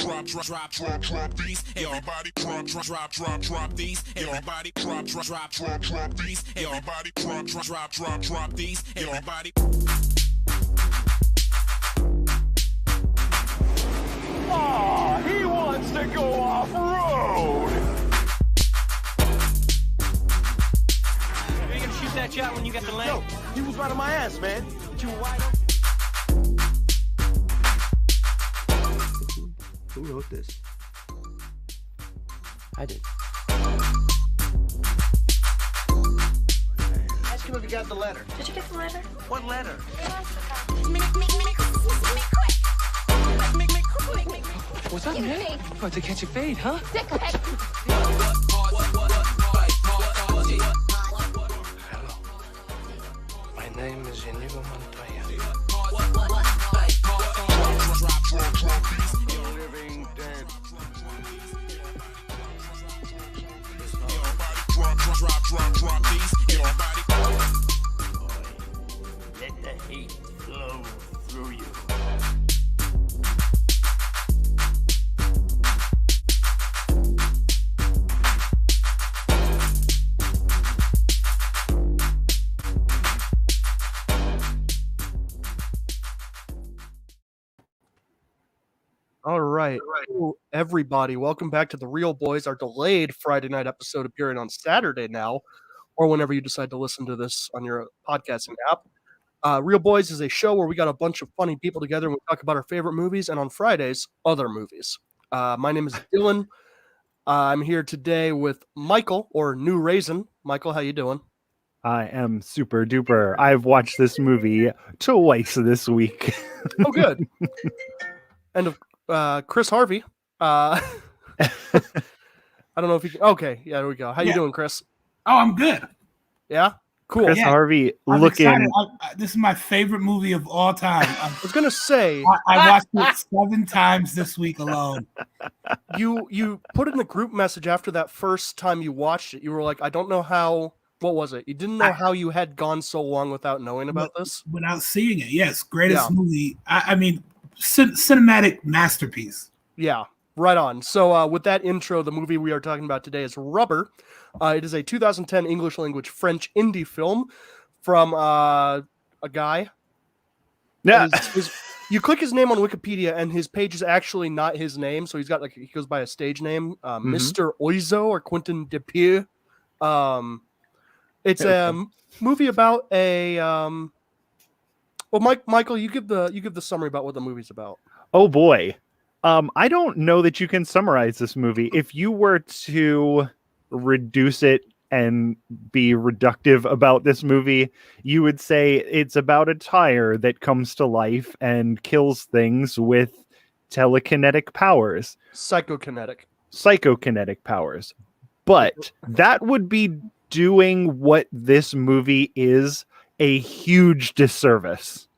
drop these. Everybody drop these. Everybody drop these. Everybody drop these. Everybody. Ah, he wants to go off-road! Are you gonna shoot that shot when you get the land? Yo, he was right on my ass, man. But you were wide open. Who wrote this? I did. Ask him if he got the letter. Did you get the letter? What letter? What's up, man? About to catch a fade, huh? Hello. My name is Inigo Montoya. Living dead. Drop these. Everybody. Let the hate flow through you. All right. Hello, everybody, welcome back to The Real Boys, our delayed Friday night episode appearing on Saturday now, or whenever you decide to listen to this on your podcasting app. Real Boys is a show where we got a bunch of funny people together and we talk about our favorite movies, and on Fridays, other movies. My name is Dylan. I'm here today with Michael, or New Raisin. Michael, how you doing? I am super duper. I've watched this movie twice this week. Oh, good. And Chris Harvey. I don't know if you can. Okay, yeah, there we go. How you doing, Chris? Oh, I'm good. Yeah, cool. Chris Harvey I'm looking. excited. This is my favorite movie of all time. I was gonna say I watched it 7 times this week alone. you put in the group message after that first time you watched it. You were like, I don't know how. What was it? You didn't know how you had gone so long without knowing about this? Without seeing it, yes, greatest movie. I mean, cinematic masterpiece. Yeah, right on. So with that intro, the movie we are talking about today is Rubber. It is a 2010 English language French indie film from a guy. Yeah. You click his name on Wikipedia and his page is actually not his name. So he's got he goes by a stage name, Mr. Oizo or Quentin Depieux. It's a movie about a well, Michael, you give the summary about what the movie's about. Oh boy. I don't know that you can summarize this movie. If you were to reduce it and be reductive about this movie, you would say it's about a tire that comes to life and kills things with telekinetic powers. Psychokinetic powers. But that would be doing what this movie is a huge disservice.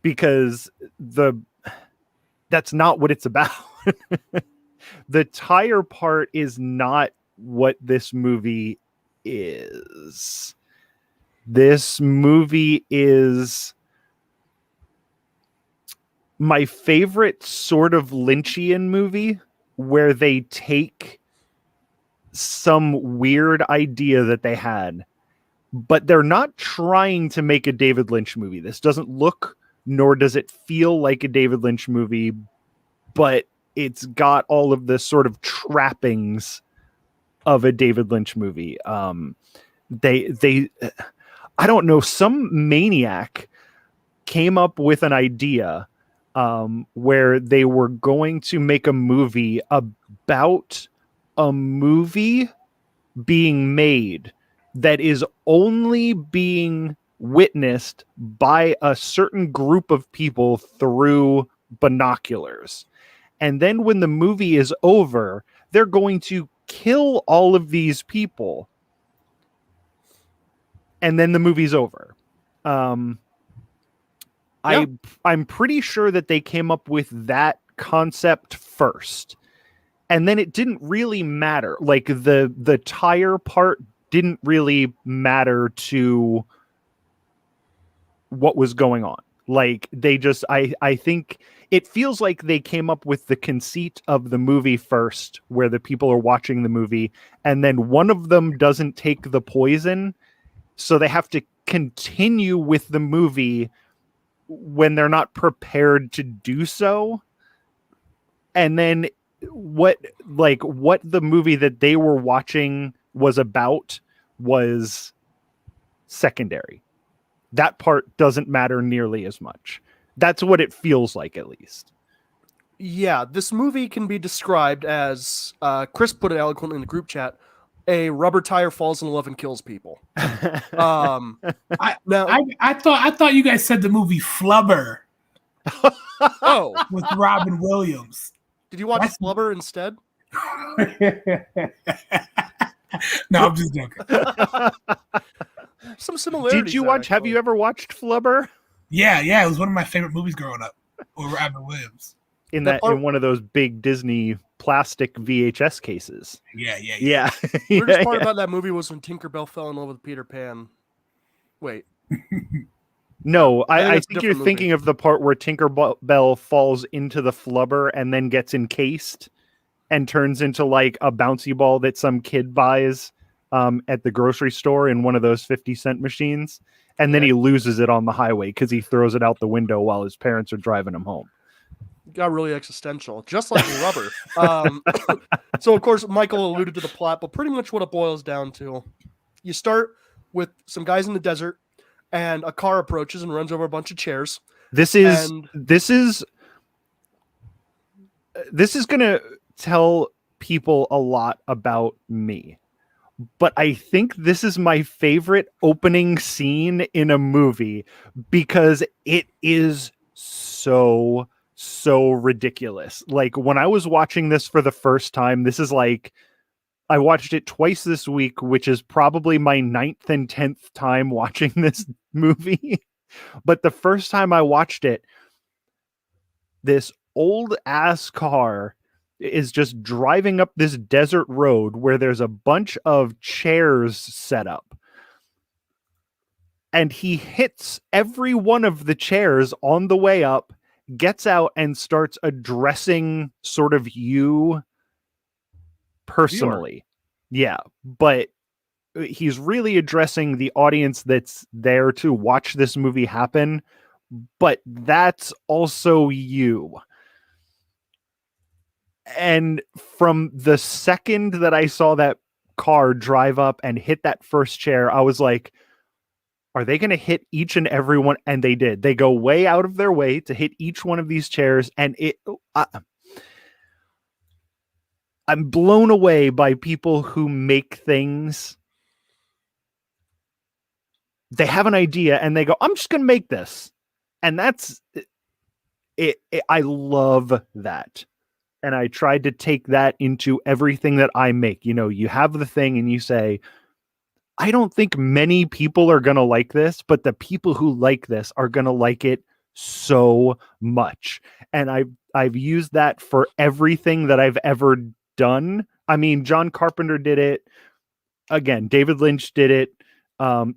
Because that's not what it's about. The tire part is not what this movie is. This movie is my favorite sort of Lynchian movie where they take some weird idea that they had, but they're not trying to make a David Lynch movie. This doesn't look nor does it feel like a David Lynch movie, but it's got all of the sort of trappings of a David Lynch movie. They I don't know, some maniac came up with an idea where they were going to make a movie about a movie being made that is only being witnessed by a certain group of people through binoculars. And then when the movie is over, they're going to kill all of these people. And then the movie's over. I'm pretty sure that they came up with that concept first. And then it didn't really matter. Like the tire part didn't really matter to what was going on. Like they just, I think it feels like they came up with the conceit of the movie first, where the people are watching the movie, and then one of them doesn't take the poison, so they have to continue with the movie when they're not prepared to do so. And then what the movie that they were watching was about was secondary. That part doesn't matter nearly as much. That's what it feels like, at least. Yeah, this movie can be described as, Chris put it eloquently in the group chat, a rubber tire falls in love and kills people. I thought you guys said the movie Flubber. Oh, with Robin Williams. Did you watch Flubber instead? No, I'm just joking. Some similarities. Did you watch? Have you ever watched Flubber? Yeah, it was one of my favorite movies growing up. With Robin Williams. In one of those big Disney plastic VHS cases. Yeah. The weirdest part about that movie was when Tinkerbell fell in love with Peter Pan. Wait. No, I it's a think you're different thinking of the part where Tinkerbell falls into the flubber and then gets encased and turns into like a bouncy ball that some kid buys at the grocery store in one of those 50-cent machines. And then he loses it on the highway because he throws it out the window while his parents are driving him home. Got really existential, just like Rubber. So, of course, Michael alluded to the plot, but pretty much what it boils down to. You start with some guys in the desert, and a car approaches and runs over a bunch of chairs. This is going to tell people a lot about me. But I think this is my favorite opening scene in a movie because it is so ridiculous. Like when I was watching this for the first time, this is like, I watched it twice this week, which is probably my 9th and 10th time watching this movie. But the first time I watched it, this old ass car is just driving up this desert road where there's a bunch of chairs set up. And he hits every one of the chairs on the way up, gets out and starts addressing sort of you personally. Yeah, but he's really addressing the audience that's there to watch this movie happen, but that's also you. And from the second that I saw that car drive up and hit that first chair, I was like, are they going to hit each and every one? And they did. They go way out of their way to hit each one of these chairs. And I'm blown away by people who make things. They have an idea and they go, I'm just going to make this. And that's it. I love that. And I tried to take that into everything that I make. You know, you have the thing and you say, I don't think many people are going to like this, but the people who like this are going to like it so much. And I've used that for everything that I've ever done. I mean, John Carpenter did it. Again, David Lynch did it.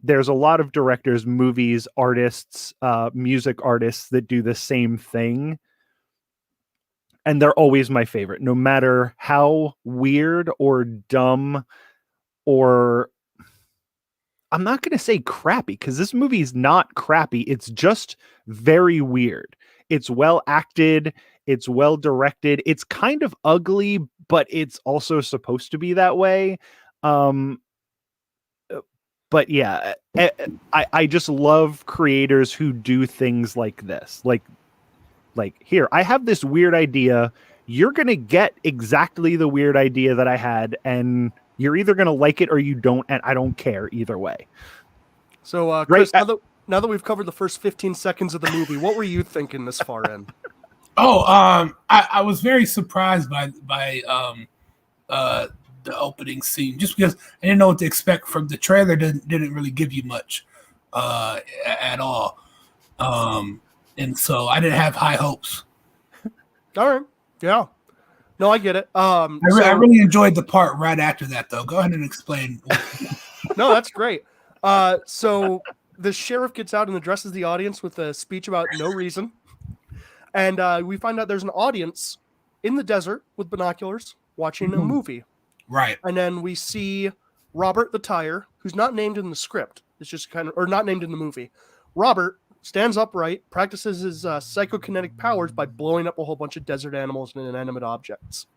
There's a lot of directors, movies, artists, music artists that do the same thing. And they're always my favorite, no matter how weird or dumb or I'm not going to say crappy because this movie is not crappy. It's just very weird. It's well acted. It's well directed. It's kind of ugly, but it's also supposed to be that way. But yeah, I just love creators who do things like this. Like here, I have this weird idea. You're going to get exactly the weird idea that I had, and you're either going to like it or you don't, and I don't care either way. So, Chris, now that we've covered the first 15 seconds of the movie, what were you thinking this far in? I was very surprised by the opening scene, just because I didn't know what to expect from the trailer. Didn't really give you much at all, and so I didn't have high hopes. All right, yeah, no, I get it. I really enjoyed the part right after that, though. Go ahead and explain. No, that's great. So the sheriff gets out and addresses the audience with a speech about no reason. And we find out there's an audience in the desert with binoculars watching a movie. Right. And then we see Robert the Tyre, who's not named in the script. It's just or not named in the movie. Robert stands upright, practices his psychokinetic powers by blowing up a whole bunch of desert animals and inanimate objects.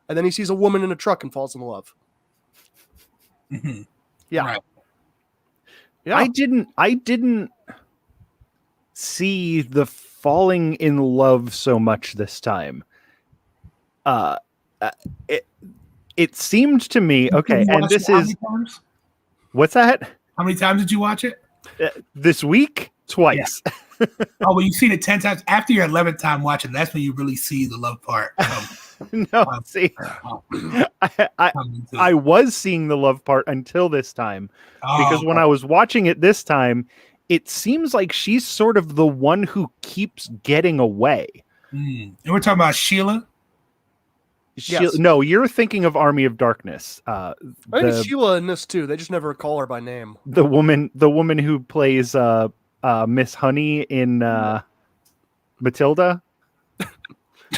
And then he sees a woman in a truck and falls in love. Mm-hmm. Yeah. Right. Yeah. I didn't see the falling in love so much this time. It semed to me okay, and this is what's that? How many times did you watch it? This week, twice. Yeah. Oh, well, you've seen it 10 times. After your 11th time watching, that's when you really see the love part. See, I was seeing the love part until this time, because when I was watching it this time, it seems like she's sort of the one who keeps getting away. And we're talking about Sheila? Yes. No, you're thinking of Army of Darkness. I think Sheila in this too. They just never call her by name. The woman who plays Miss Honey in Matilda.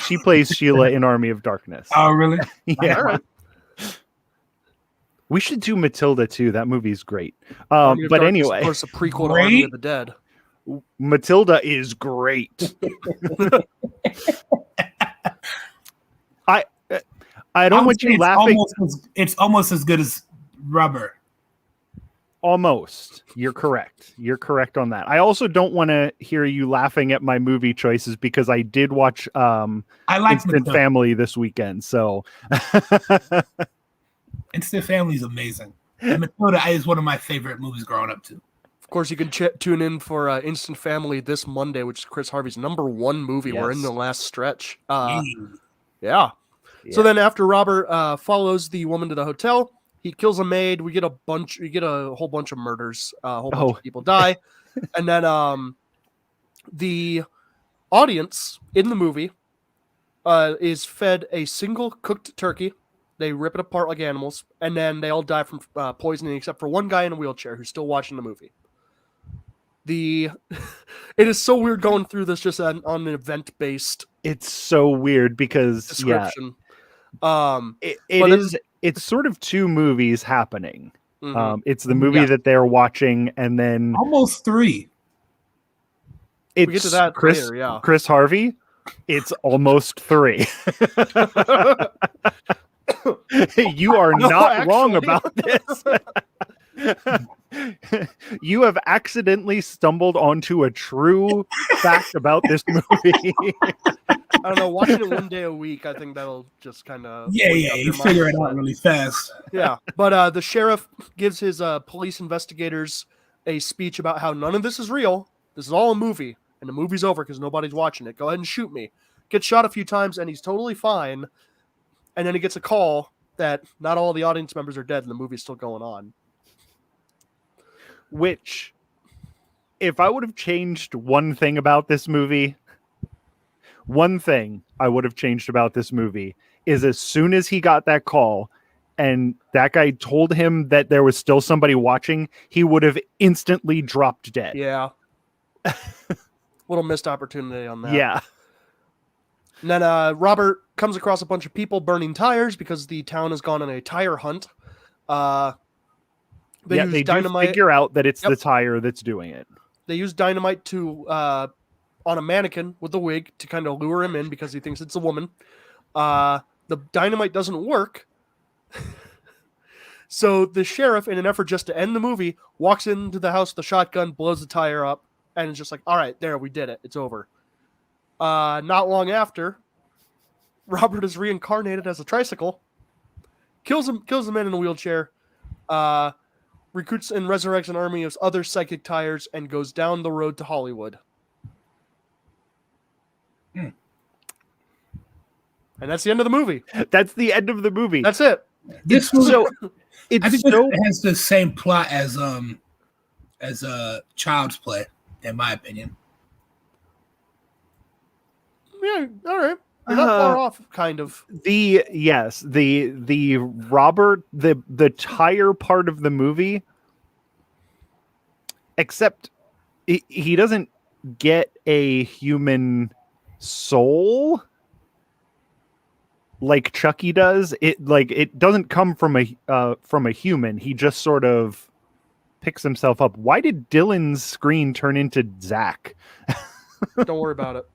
She plays Sheila in Army of Darkness. Oh, really? Yeah. All right. We should do Matilda too. That movie's great. But anyway, of course, a prequel to Army of the Dead. Matilda is great. I don't want you laughing. It's almost as good as Rubber. Almost. You're correct. You're correct on that. I also don't want to hear you laughing at my movie choices because I did watch I like Instant Family this weekend. So Instant Family is amazing. And Matilda is one of my favorite movies growing up too. Of course, you can tune in for Instant Family this Monday, which is Chris Harvey's #1 movie. Yes. We're in the last stretch. Yeah. Yeah. So then after Robert follows the woman to the hotel, he kills a maid. We get a whole bunch of murders. A whole bunch of people die. And then the audience in the movie is fed a single cooked turkey. They rip it apart like animals. And then they all die from poisoning except for one guy in a wheelchair who's still watching the movie. It is so weird going through this just on an event-based. It's so weird because description. It's sort of two movies happening. Mm-hmm. It's the movie that they're watching, and then almost 3. It's we get to that later, yeah. Chris Harvey. It's almost 3. You are not wrong about this. You have accidentally stumbled onto a true fact about this movie. I don't know. Watching it one day a week, I think that'll just kind of you figure it out really fast. Yeah, but the sheriff gives his police investigators a speech about how none of this is real. This is all a movie, and the movie's over because nobody's watching it. Go ahead and shoot me. Gets shot a few times, and he's totally fine. And then he gets a call that not all the audience members are dead, and the movie's still going on. Which, if I would have changed one thing about this movie, is as soon as he got that call and that guy told him that there was still somebody watching, he would have instantly dropped dead. Yeah. Little missed opportunity on that. Yeah. And then Robert comes across a bunch of people burning tires because the town has gone on a tire hunt. They do figure out that it's the tire that's doing it. They use dynamite to on a mannequin with a wig to kind of lure him in because he thinks it's a woman. The dynamite doesn't work. So the sheriff, in an effort just to end the movie, walks into the house with a shotgun, blows the tire up, and is just like, all right, there, we did it. It's over. Not long after, Robert is reincarnated as a tricycle, kills the man in a wheelchair, recruits and resurrects an army of other psychic tires, and goes down the road to Hollywood. And that's the end of the movie. That's the end of the movie. That's it. This movie, it's I think so it has the same plot as Child's Play, in my opinion. Yeah, all right. You're not far off, kind of. The Robert, the tire part of the movie except he doesn't get a human soul like Chucky does. It doesn't come from a human. He just sort of picks himself up. Why did Dylan's screen turn into Zack? Don't worry about it.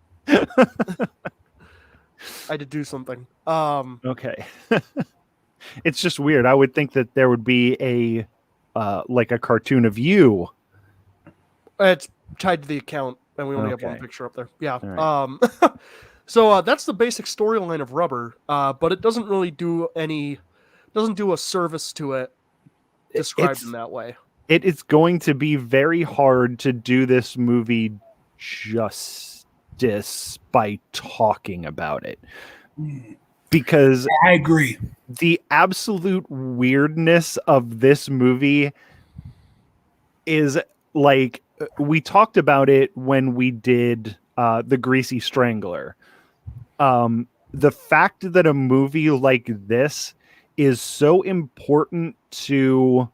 I had to do something. Okay. It's just weird. I would think that there would be a like a cartoon of you. It's tied to the account, and we only have one Okay. picture up there. Yeah. All So that's the basic storyline of Rubber, but it doesn't really do a service to it described in that way. It is going to be very hard to do this movie justice by talking about it. Because I agree. the absolute weirdness of this movie is like, we talked about it when we did The Greasy Strangler. The fact that a movie like this is so important to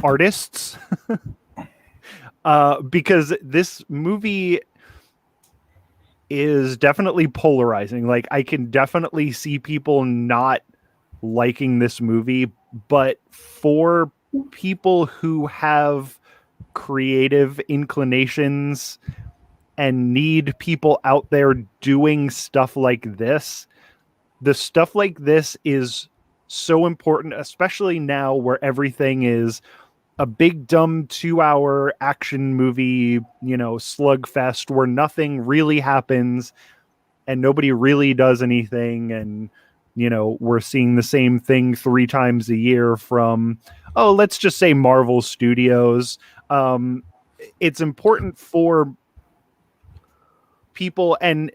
artists because this movie is definitely polarizing. Like, I can definitely see people not liking this movie, but for people who have creative inclinations and need people out there doing stuff like this, the stuff like this is so important, especially now where everything is a big dumb 2-hour action movie, slugfest where nothing really happens and nobody really does anything. And, we're seeing the same thing 3 times a year from, let's just say Marvel Studios. It's important for people, and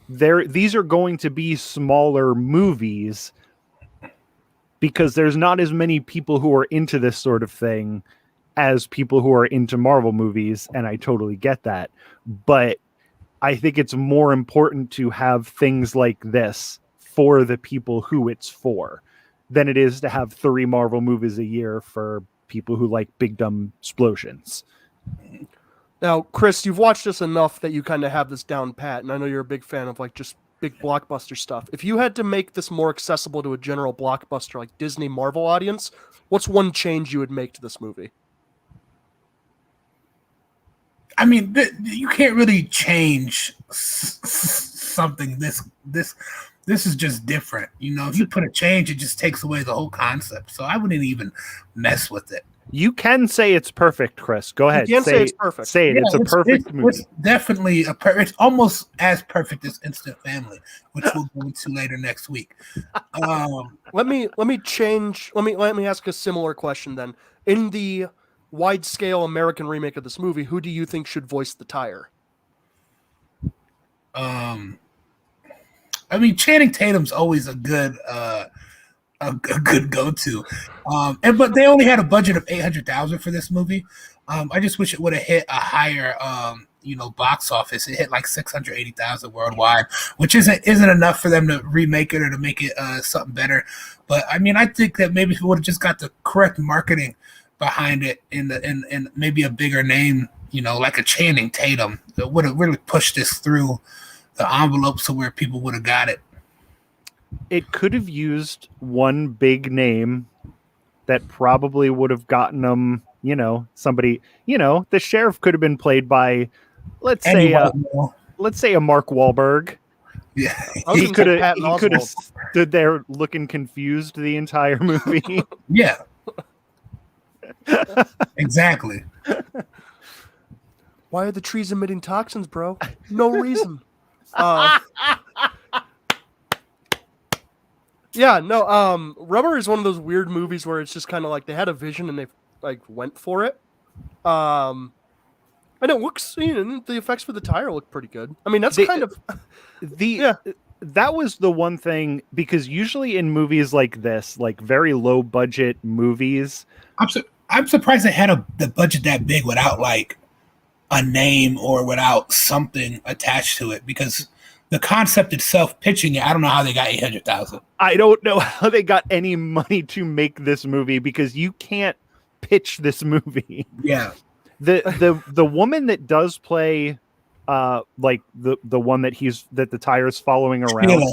these are going to be smaller movies because there's not as many people who are into this sort of thing as people who are into Marvel movies, and I totally get that. But I think it's more important to have things like this for the people who it's for than it is to have 3 Marvel movies a year for people who like big dumb explosions. Now, Chris, you've watched this enough that you kind of have this down pat, and I know you're a big fan of like just big blockbuster stuff. If you had to make this more accessible to a general blockbuster like Disney Marvel audience, what's one change you would make to this movie? I mean, you can't really change something. This is just different. If you put a change, it just takes away the whole concept. So I wouldn't even mess with it. You can say it's perfect, Chris. Go ahead. You can say it's perfect. Say it. Yeah, it's a perfect movie. It's definitely it's almost as perfect as Instant Family, which we'll go into later next week. Let me ask a similar question then. In the wide-scale American remake of this movie, who do you think should voice the Tyre? I mean, Channing Tatum's always a good go-to. But they only had a budget of $800,000 for this movie. I just wish it would have hit a higher box office. It hit like $680,000 worldwide, which isn't enough for them to remake it or to make it something better. But I mean, I think that maybe if we would have just got the correct marketing behind it and maybe a bigger name, like a Channing Tatum, that would have really pushed this through the envelope to where people would have got it. It could have used one big name that probably would have gotten them, somebody, the sheriff could have been played by, let's say a Mark Wahlberg. Yeah. He could have stood there looking confused the entire movie. Yeah. Exactly. Why are the trees emitting toxins, bro? No reason. Yeah, no, Rubber is one of those weird movies where it's just kind of like they had a vision and they like went for it. And it looks, the effects for the Tyre look pretty good. I mean, that's that was the one thing, because usually in movies like this, like very low budget movies, I'm surprised they had the budget that big without like a name or without something attached to it, because the concept itself, pitching it, I don't know how they got $800,000. I don't know how they got any money to make this movie, because you can't pitch this movie. Yeah. The woman that does play like the one that the tire's following around. Yeah.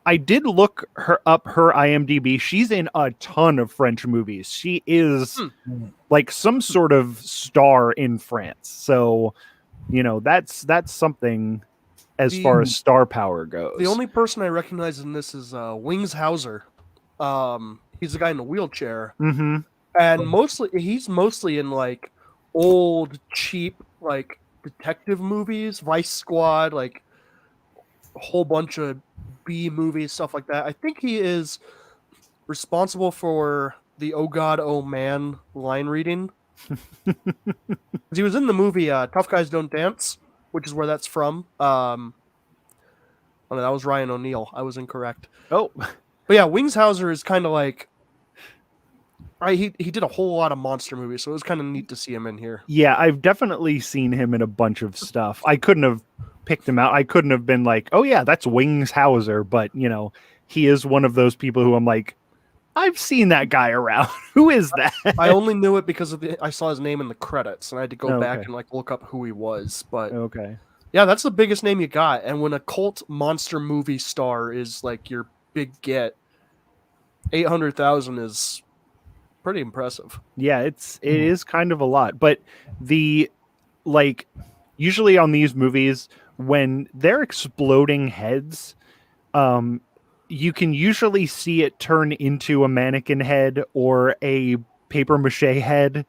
I did look her IMDb. She's in a ton of French movies. She is like some sort of star in France. So, that's something as far as star power goes. The only person I recognize in this is Wings Hauser. He's the guy in the wheelchair. Mm-hmm. And he's mostly in like old, cheap, like detective movies, Vice Squad, like a whole bunch of B movies, stuff like that. I think he is responsible for the "Oh God, Oh Man" line reading. He was in the movie Tough Guys Don't Dance, which is where that's from. Oh, no, that was Ryan O'Neal. I was incorrect. Oh, but yeah, Wings Hauser is kind of like. He did a whole lot of monster movies, so it was kind of neat to see him in here. Yeah, I've definitely seen him in a bunch of stuff. I couldn't have picked him out. I couldn't have been like, oh yeah, that's Wings Hauser, but he is one of those people who I'm like, I've seen that guy around. Who is that? I only knew it because I saw his name in the credits, and I had to go back and like look up who he was. But yeah, that's the biggest name you got. And when a cult monster movie star is like your big get, 800,000 is pretty impressive. Yeah, it is kind of a lot. But usually on these movies, when they're exploding heads, you can usually see it turn into a mannequin head or a paper mache head.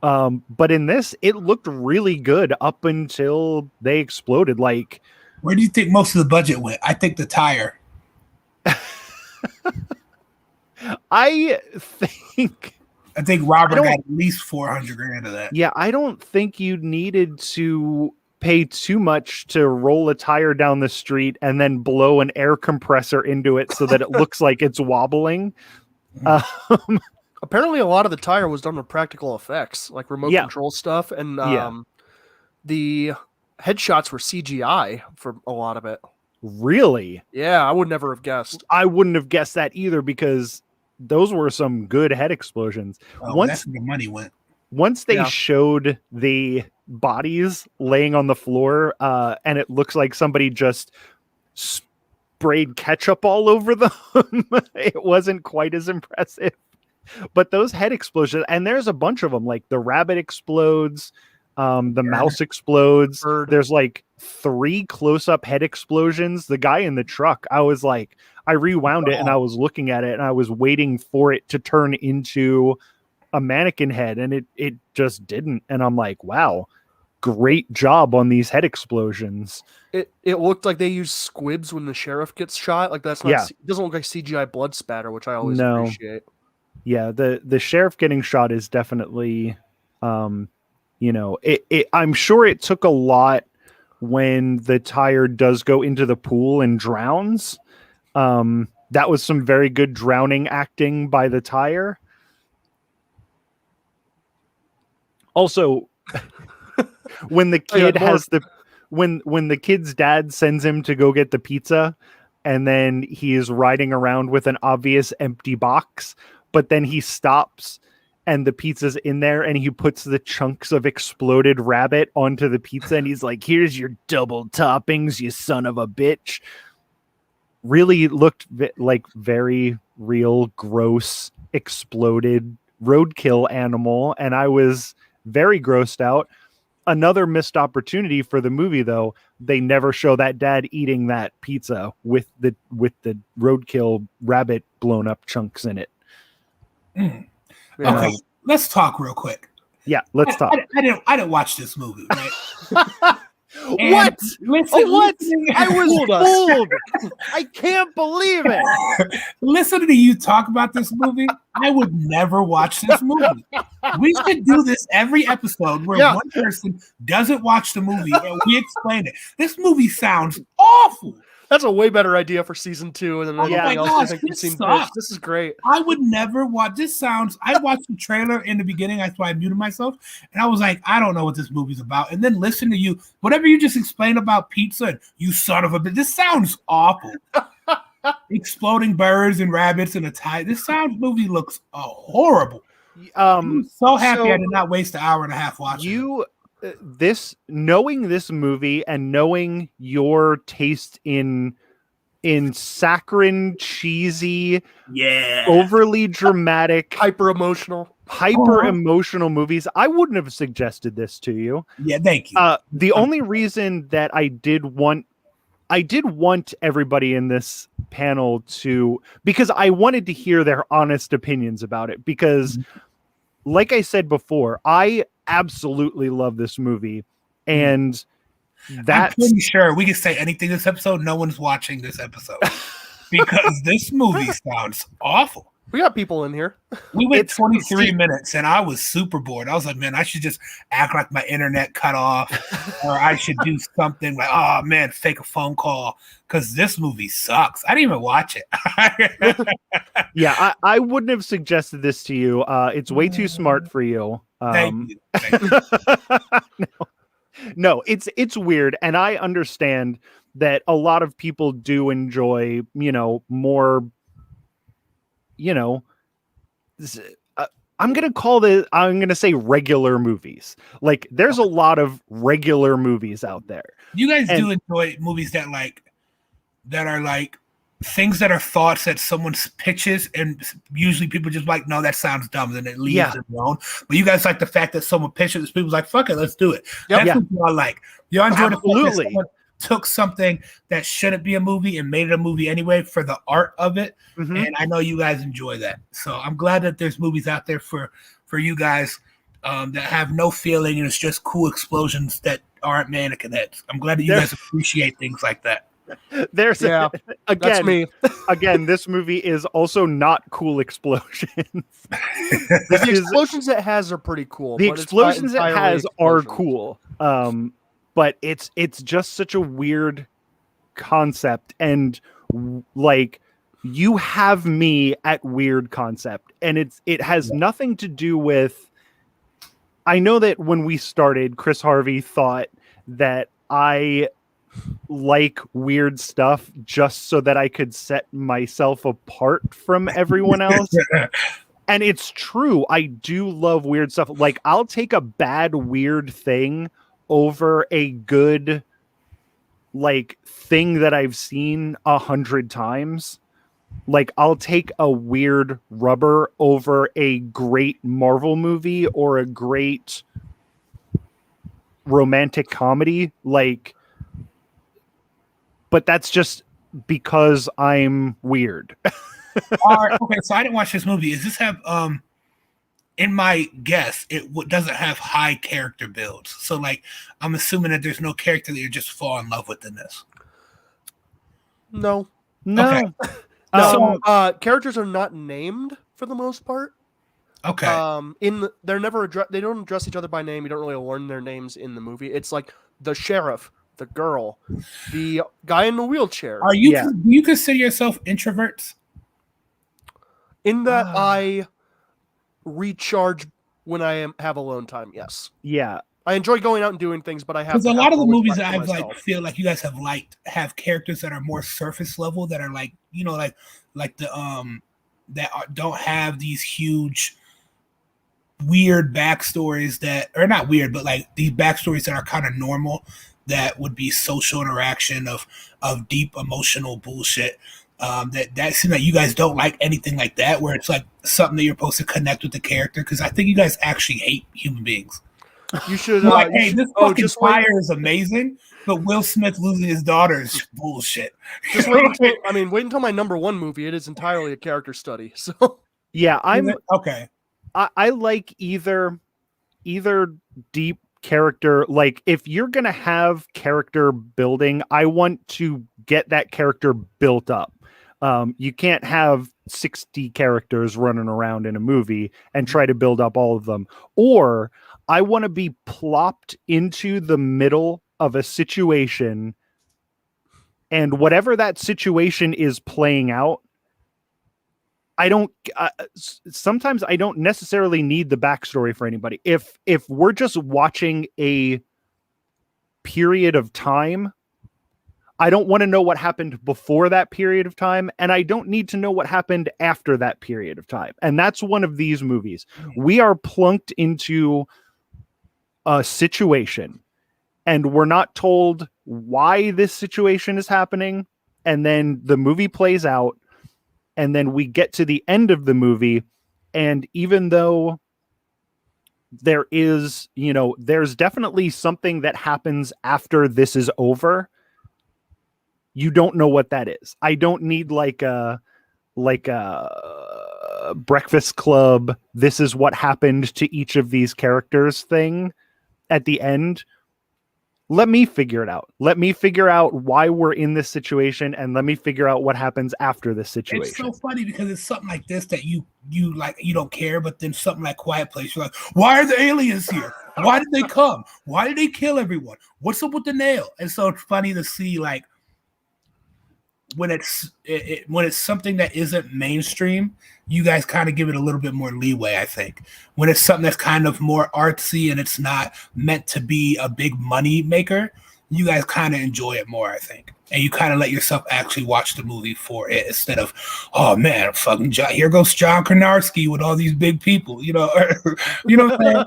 But in this, it looked really good up until they exploded. Like, where do you think most of the budget went? I think the tire. I think Robert got at least $400,000 of that. Yeah, I don't think you needed to pay too much to roll a tire down the street and then blow an air compressor into it so that it looks like it's wobbling. Apparently, a lot of the tire was done with practical effects, like remote control stuff, and the headshots were CGI for a lot of it. Really? Yeah, I would never have guessed. I wouldn't have guessed that either because those were some good head explosions. That's where the money went. Once they showed the bodies laying on the floor, and it looks like somebody just sprayed ketchup all over them, it wasn't quite as impressive. But those head explosions, and there's a bunch of them, like the rabbit explodes, the mouse explodes. There's like 3 close-up head explosions. The guy in the truck, I was like, I rewound it and I was looking at it and I was waiting for it to turn into a mannequin head, and it just didn't. And I'm like, wow, great job on these head explosions. It looked like they used squibs when the sheriff gets shot. Like that's not. It doesn't look like CGI blood spatter, which I always appreciate. Yeah, the sheriff getting shot is definitely, I'm sure it took a lot when the tire does go into the pool and drowns. That was some very good drowning acting by the tire. Also, when the kid when the kid's dad sends him to go get the pizza, and then he is riding around with an obvious empty box, but then he stops and the pizza's in there and he puts the chunks of exploded rabbit onto the pizza and he's like, here's your double toppings, you son of a bitch. Really looked like very real, gross, exploded roadkill animal, and I was very grossed out. Another missed opportunity for the movie, though. They never show that dad eating that pizza with the roadkill rabbit blown up chunks in it. Okay, let's talk real quick. Yeah, let's talk. I didn't watch this movie, right? What? What? I was fooled. I can't believe it. Listening to you talk about this movie, I would never watch this movie. We should do this every episode where one person doesn't watch the movie and we explain it. This movie sounds awful. That's a way better idea for season 2. And then anything else I think you've seen pitched. This is great. I would never watch. I watched the trailer in the beginning. That's why I muted myself. And I was like, I don't know what this movie's about. And then listen to you. Whatever you just explained about pizza, and you son of a bitch. This sounds awful. Exploding birds and rabbits and a tie. This movie looks horrible. I'm so happy I did not waste an hour and a half watching knowing this movie and knowing your taste in saccharine, cheesy, overly dramatic, hyper emotional movies, I wouldn't have suggested this to you. Yeah, thank you. The only reason that I did want everybody in this panel to, because I wanted to hear their honest opinions about it, because like I said before, I absolutely love this movie, and I'm pretty sure we can say anything this episode. No one's watching this episode because this movie sounds awful. We got people in here. We went 23 minutes and I was super bored. I was like, man, I should just act like my internet cut off, or I should do something like, oh man, fake a phone call, because this movie sucks. I didn't even watch it. Yeah, I wouldn't have suggested this to you. It's way too smart for you. Thank you. No, it's weird, and I understand that a lot of people do enjoy, more, I'm gonna say regular movies. Like, there's a lot of regular movies out there. You guys do enjoy movies that are like things that are thoughts that someone pitches, and usually people just like, no, that sounds dumb, and it leaves it alone. But you guys like the fact that someone pitches, people's like, fuck it, let's do it. That's what y'all like. You enjoy the fact that someone took something that shouldn't be a movie and made it a movie anyway for the art of it. And I know you guys enjoy that. So I'm glad that there's movies out there for you guys that have no feeling, and it's just cool explosions that aren't mannequin heads. I'm glad that you guys appreciate things like that. That's me. Again, this movie is also not cool explosions. The explosions it has are pretty cool. The explosions it has are cool. But it's just such a weird concept, and like, you have me at weird concept, and it has nothing to do with. I know that when we started, Chris Harvey thought that I like weird stuff just so that I could set myself apart from everyone else. And it's true. I do love weird stuff. Like, I'll take a bad, weird thing over a good, like, thing that I've seen 100 times. Like, I'll take a weird rubber over a great Marvel movie or a great romantic comedy. Like, but that's just because I'm weird. All right, okay, so I didn't watch this movie. Does this have in my guess, it doesn't have high character builds. So, like, I'm assuming that there's no character that you just fall in love with in this. No. Okay. So, characters are not named for the most part. Okay. They're never they don't address each other by name. You don't really learn their names in the movie. It's like the sheriff, the girl, the guy in the wheelchair. Do you consider yourself introverts? In that I recharge when I have alone time. Yes. Yeah. I enjoy going out and doing things, but I have because a lot of the movies that I've like feel like you guys have liked have characters that are more surface level, that are like, like the don't have these huge weird backstories that are not weird, but like these backstories that are kind of normal, that would be social interaction of deep emotional bullshit. That seems like you guys don't like anything like that, where it's like something that you're supposed to connect with the character, because I think you guys actually hate human beings. You should. Hey, this fucking Tyre is amazing, but Will Smith losing his daughter is bullshit. Just wait until my number one movie. It is entirely a character study. So yeah, I'm okay. I like either deep character. Like, if you're gonna have character building, I want to get that character built up. You can't have 60 characters running around in a movie and try to build up all of them. Or I want to be plopped into the middle of a situation, and whatever that situation is playing out, sometimes I don't necessarily need the backstory for anybody. If we're just watching a period of time, I don't want to know what happened before that period of time, and I don't need to know what happened after that period of time. And that's one of these movies. We are plunked into a situation, and we're not told why this situation is happening, and then the movie plays out, and then we get to the end of the movie, and even though there is, there's definitely something that happens after this is over, you don't know what that is. I don't need like a Breakfast Club, this is what happened to each of these characters thing at the end. Let me figure it out. Let me figure out why we're in this situation, and let me figure out what happens after this situation. It's so funny because it's something like this that you like, you don't care, but then something like Quiet Place, you're like, why are the aliens here? Why did they come? Why did they kill everyone? What's up with the nail? And so it's funny to see, like, when it's something that isn't mainstream, you guys kind of give it a little bit more leeway, I think. When it's something that's kind of more artsy and it's not meant to be a big money maker, you guys kind of enjoy it more, I think. And you kind of let yourself actually watch the movie for it instead of, oh man, fucking John, here goes John Karnarski with all these big people, you know what I'm saying?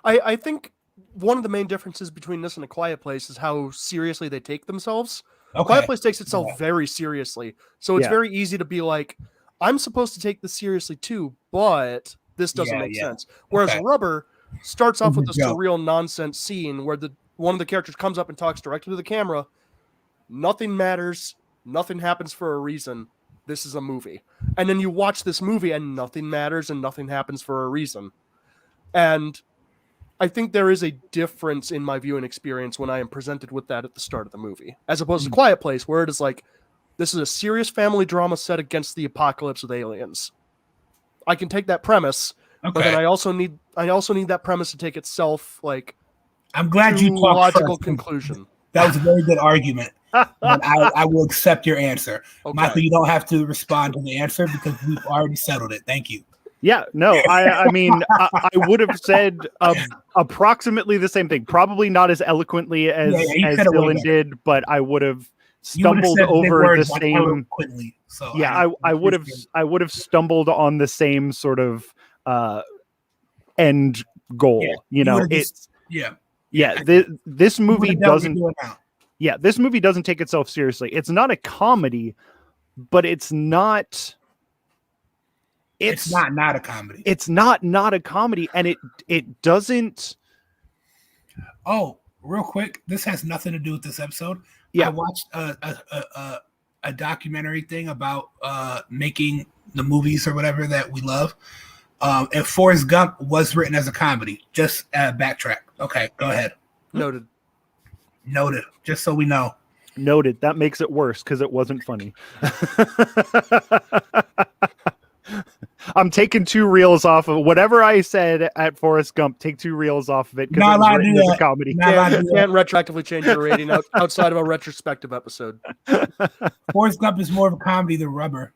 I think one of the main differences between this and A Quiet Place is how seriously they take themselves. Okay. Quiet Place takes itself very seriously. So it's very easy to be like, I'm supposed to take this seriously too, but this doesn't make sense. Whereas Rubber starts off with a surreal nonsense scene where one of the characters comes up and talks directly to the camera. Nothing matters. Nothing happens for a reason. This is a movie. And then you watch this movie and nothing matters and nothing happens for a reason. And I think there is a difference in my viewing experience when I am presented with that at the start of the movie, as opposed to Quiet Place, where it is like, this is a serious family drama set against the apocalypse with aliens. I can take that premise, but then I also need that premise to take itself like. I'm glad you talked logical first. Conclusion. That was a very good argument. I will accept your answer, Michael. You don't have to respond to the answer because we've already settled it. Thank you. Yeah, no, I mean, I would have said approximately the same thing. Probably not as eloquently as Dylan did, but I would have stumbled over the same. So yeah, I would have stumbled on the same sort of end goal. This movie doesn't. Yeah, this movie doesn't take itself seriously. It's not a comedy, but it's not. It's not a comedy. It's not a comedy, and it doesn't. Oh, real quick, this has nothing to do with this episode. Yeah. I watched a documentary thing about making the movies or whatever that we love. And Forrest Gump was written as a comedy. Just backtrack. Okay, go ahead. Noted. Just so we know. Noted. That makes it worse because it wasn't funny. I'm taking 2 reels off of whatever I said at Forrest Gump. Take 2 reels off of it because it was written as a comedy. You can't retroactively change your rating outside of a retrospective episode. Forrest Gump is more of a comedy than Rubber.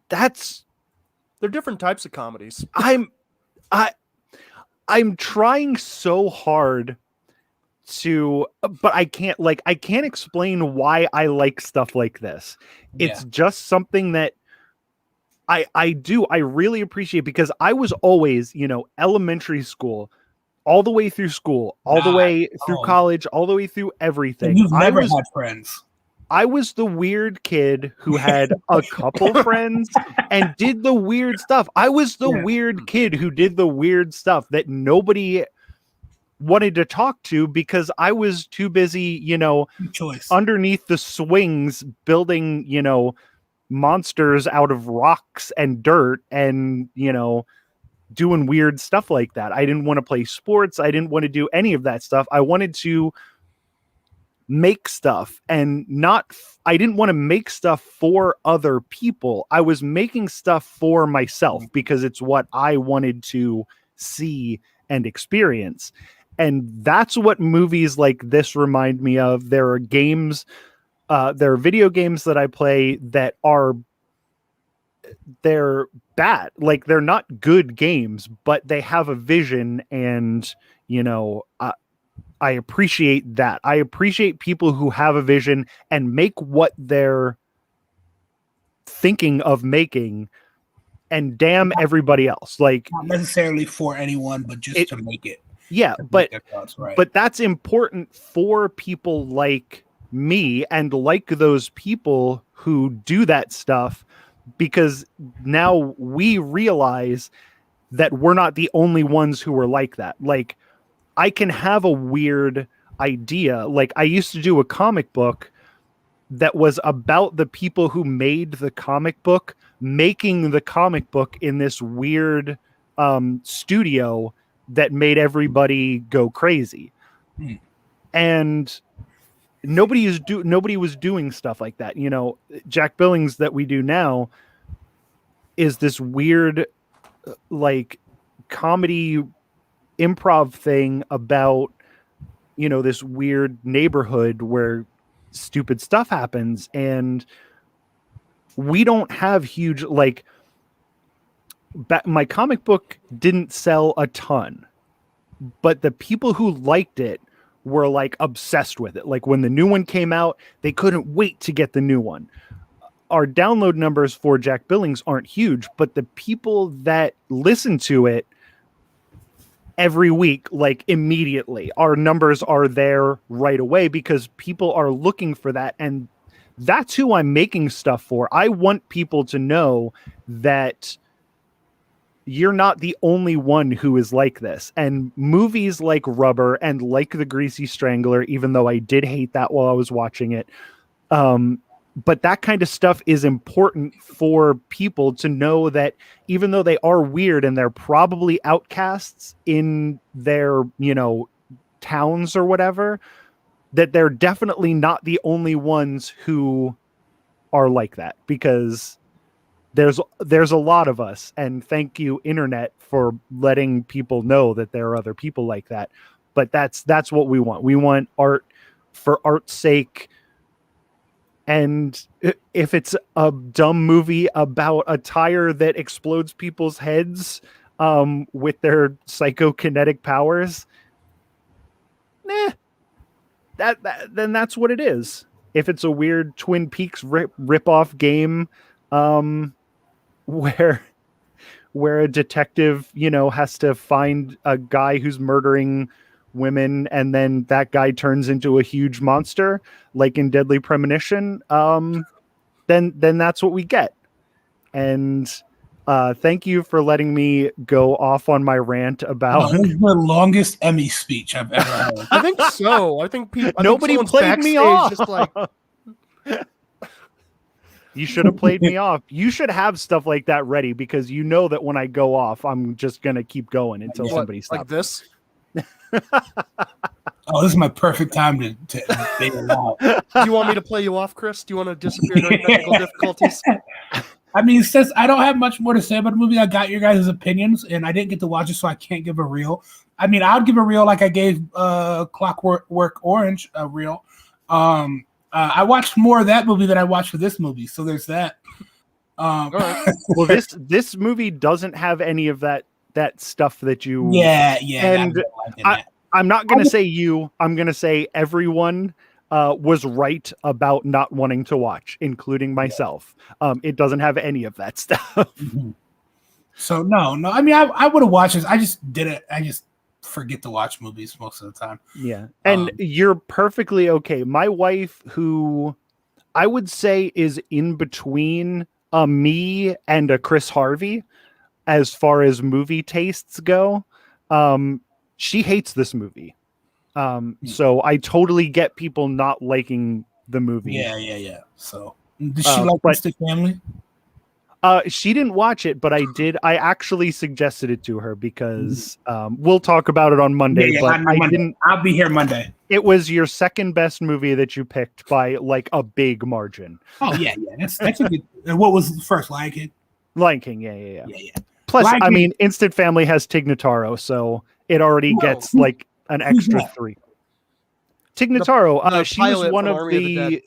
They're different types of comedies. I'm trying so hard to, but I can't explain why I like stuff like this. It's just something that I really appreciate because I was always, elementary school, all the way through school, all the way through college, all the way through everything. You've never had friends. I was the weird kid who had a couple friends and did the weird stuff. I was the weird kid who did the weird stuff that nobody wanted to talk to because I was too busy, underneath the swings building, monsters out of rocks and dirt and, doing weird stuff like that. I didn't want to play sports. I didn't want to do any of that stuff. I wanted to make stuff and I didn't want to make stuff for other people. I was making stuff for myself because it's what I wanted to see and experience. And that's what movies like this remind me of. There are games, there are video games that I play that they're bad. Like they're not good games, but they have a vision and, I appreciate that. I appreciate people who have a vision and make what they're thinking of making, and damn everybody else. Like, Not necessarily for anyone, but just to make it. Yeah, to but make their thoughts right. but that's important for people like me and like those people who do that stuff, because now we realize that we're not the only ones who are like that. Like, I can have a weird idea. Like, I used to do a comic book that was about the people who made the comic book, making the comic book in this weird studio that made everybody go crazy. And nobody was doing stuff like that. You know, Jack Billings that we do now is this weird, like, comedy improv thing about, you know, this weird neighborhood where stupid stuff happens, and we don't have huge, like, my comic book didn't sell a ton, but the people who liked it were like obsessed with it. Like, when the new one came out, they couldn't wait to get the new one. Our download numbers for Jack Billings aren't huge, but the people that listen to it every week, like, immediately, our numbers are there right away because people are looking for that. And that's who I'm making stuff for. I want people to know that you're not the only one who is like this. And movies like Rubber and like The Greasy Strangler, even though I did hate that while I was watching it, but that kind of stuff is important for people to know that even though they are weird and they're probably outcasts in their, you know, towns or whatever, that they're definitely not the only ones who are like that, because there's a lot of us. And thank you, internet, for letting people know that there are other people like that. But that's what we want. We want art for art's sake. And if it's a dumb movie about a tire that explodes people's heads with their psychokinetic powers, then that's what it is. If it's a weird Twin Peaks rip-off game where a detective, you know, has to find a guy who's murdering women, and then that guy turns into a huge monster, like in Deadly Premonition, then that's what we get. And thank you for letting me go off on my rant about the longest Emmy speech I've ever heard. I think so. I think nobody played me off. Just like, you should have played me off. You should have stuff like that ready, because you know that when I go off, I'm just gonna keep going until somebody stops. Like this. Oh, this is my perfect time to bail out. Do you want me to play you off, Chris? Do you want to disappear during technical difficulties? I mean, since I don't have much more to say about the movie, I got your guys' opinions, and I didn't get to watch it, so I can't give a reel. I mean, I'd give a reel like I gave Clockwork Orange a reel. I watched more of that movie than I watched for this movie, so there's that. Right. Well, this movie doesn't have any of that stuff that you. Yeah. And I'm not going to say you. I'm going to say everyone was right about not wanting to watch, including myself. It doesn't have any of that stuff. Mm-hmm. So no. I mean, I would have watched this. I just didn't. I just forget to watch movies most of the time. Yeah, and you're perfectly okay. My wife, who I would say is in between me and a Chris Harvey as far as movie tastes go, she hates this movie. So I totally get people not liking the movie. Yeah. So did she like Mystic Family? She didn't watch it, but I did. I actually suggested it to her because we'll talk about it on Monday. But I didn't. I'll be here Monday. It was your second best movie that you picked by like a big margin. Oh yeah. That's a good. What was the first? Lion King. Lion King. Yeah. Yeah. Plus, Lion I King. mean, Instant Family has Tig Notaro, so it already gets like an extra 3. Tig Notaro. She was one of the.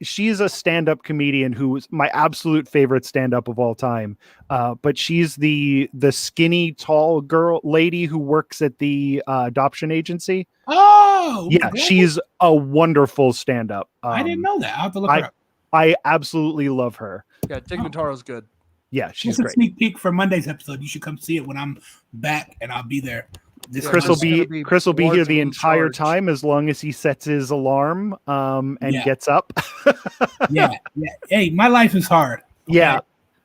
she's a stand-up comedian who's my absolute favorite stand-up of all time. But she's the skinny, tall lady who works at the adoption agency. Oh, Yeah, she's a wonderful stand-up. I didn't know that. I'll have to look her up. I absolutely love her. Yeah, Tig Notaro's good. Yeah, she's Just a great. sneak peek for Monday's episode. You should come see it when I'm back, and I'll be there. Chris will be here the in entire charge. time as long as he sets his alarm and gets up. yeah. Hey, my life is hard. Okay? Yeah.